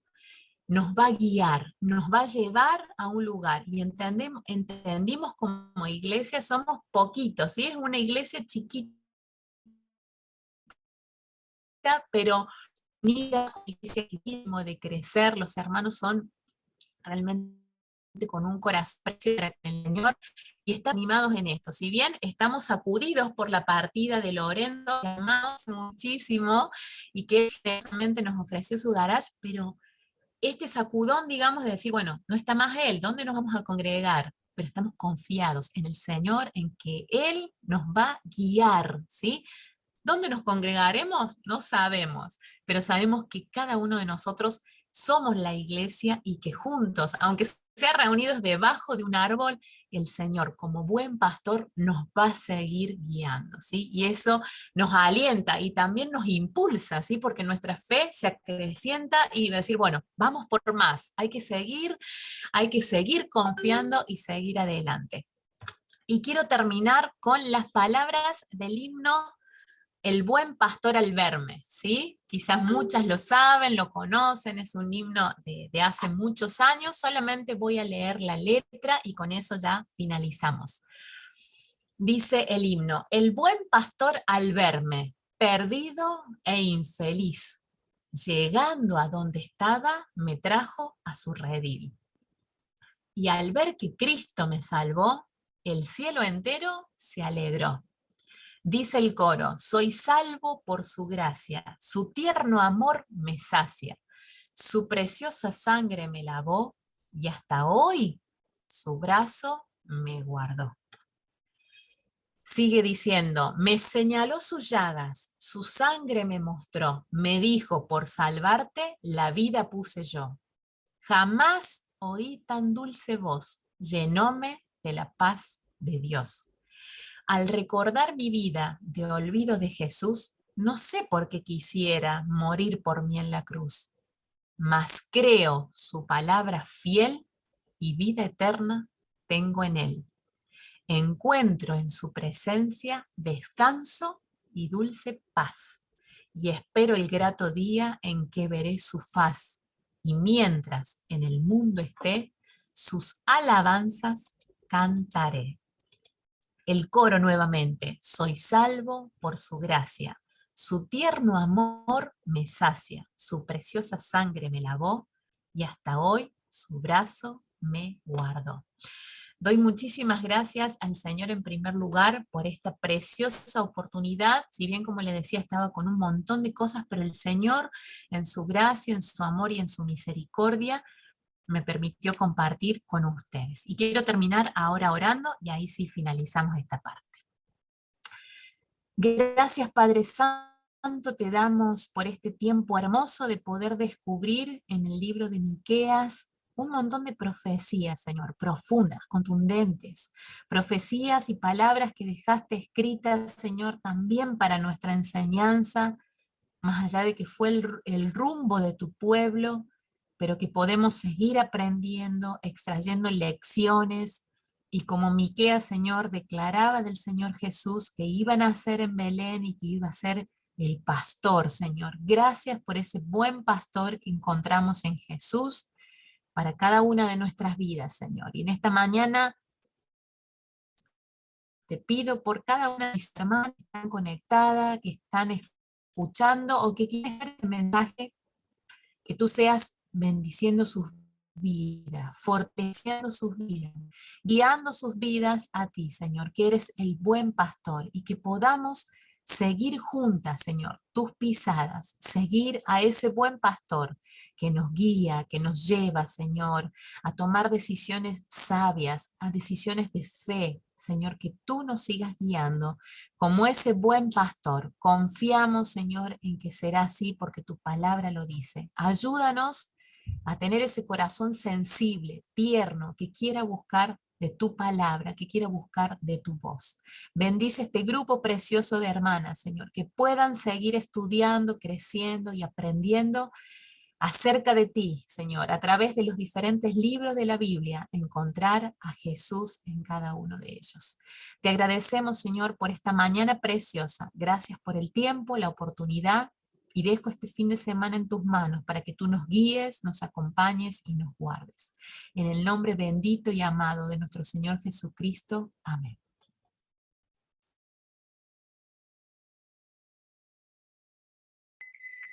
A: nos va a guiar, nos va a llevar a un lugar. Y entendimos como iglesia, somos poquitos, ¿sí? Es una iglesia chiquita, pero unida, iglesia que tiene de crecer, los hermanos son realmente con un corazón precioso para el Señor y están animados en esto. Si bien estamos sacudidos por la partida de Lorenzo, que amamos muchísimo y que precisamente nos ofreció su garage, pero este sacudón, digamos, de decir, bueno, no está más Él, ¿dónde nos vamos a congregar? Pero estamos confiados en el Señor, en que Él nos va a guiar, ¿sí? ¿Dónde nos congregaremos? No sabemos, pero sabemos que cada uno de nosotros somos la iglesia y que juntos, aunque sea reunidos debajo de un árbol, el Señor como buen pastor nos va a seguir guiando, ¿sí? Y eso nos alienta y también nos impulsa, ¿sí? Porque nuestra fe se acrecienta y decir, bueno, vamos por más, hay que seguir confiando y seguir adelante. Y quiero terminar con las palabras del himno El buen pastor al verme, ¿sí? Quizás muchas lo saben, lo conocen, es un himno de hace muchos años, solamente voy a leer la letra y con eso ya finalizamos. Dice el himno, el buen pastor al verme, perdido e infeliz, llegando a donde estaba, me trajo a su redil. Y al ver que Cristo me salvó, el cielo entero se alegró. Dice el coro, soy salvo por su gracia, su tierno amor me sacia, su preciosa sangre me lavó y hasta hoy su brazo me guardó. Sigue diciendo, me señaló sus llagas, su sangre me mostró, me dijo, por salvarte la vida puse yo. Jamás oí tan dulce voz, llenóme de la paz de Dios. Al recordar mi vida de olvido de Jesús, no sé por qué quisiera morir por mí en la cruz, mas creo su palabra fiel y vida eterna tengo en él. Encuentro en su presencia descanso y dulce paz, y espero el grato día en que veré su faz, y mientras en el mundo esté, sus alabanzas cantaré. El coro nuevamente, soy salvo por su gracia, su tierno amor me sacia, su preciosa sangre me lavó, y hasta hoy su brazo me guardó. Doy muchísimas gracias al Señor en primer lugar por esta preciosa oportunidad. Si bien, como le decía, estaba con un montón de cosas, pero el Señor en su gracia, en su amor y en su misericordia me permitió compartir con ustedes. Y quiero terminar ahora orando y ahí sí finalizamos esta parte. Gracias, Padre Santo, te damos por este tiempo hermoso de poder descubrir en el libro de Miqueas un montón de profecías, Señor, profundas, contundentes, profecías y palabras que dejaste escritas, Señor, también para nuestra enseñanza, más allá de que fue el rumbo de tu pueblo, pero que podemos seguir aprendiendo, extrayendo lecciones, y como Miqueas, Señor, declaraba del Señor Jesús que iba a nacer en Belén y que iba a ser el pastor, Señor. Gracias por ese buen pastor que encontramos en Jesús para cada una de nuestras vidas, Señor. Y en esta mañana te pido por cada una de mis hermanas que están conectadas, que están escuchando o que quieren ver el mensaje, que tú seas bendiciendo sus vidas, fortaleciendo sus vidas, guiando sus vidas a ti, Señor, que eres el buen pastor, y que podamos seguir juntas, Señor, tus pisadas, seguir a ese buen pastor que nos guía, que nos lleva, Señor, a tomar decisiones sabias, a decisiones de fe, Señor, que tú nos sigas guiando como ese buen pastor. Confiamos, Señor, en que será así porque tu palabra lo dice. Ayúdanos a tener ese corazón sensible, tierno, que quiera buscar de tu palabra, que quiera buscar de tu voz. Bendice este grupo precioso de hermanas, Señor, que puedan seguir estudiando, creciendo y aprendiendo acerca de ti, Señor, a través de los diferentes libros de la Biblia, encontrar a Jesús en cada uno de ellos. Te agradecemos, Señor, por esta mañana preciosa. Gracias por el tiempo, la oportunidad, y dejo este fin de semana en tus manos para que tú nos guíes, nos acompañes y nos guardes. En el nombre bendito y amado de nuestro Señor Jesucristo. Amén.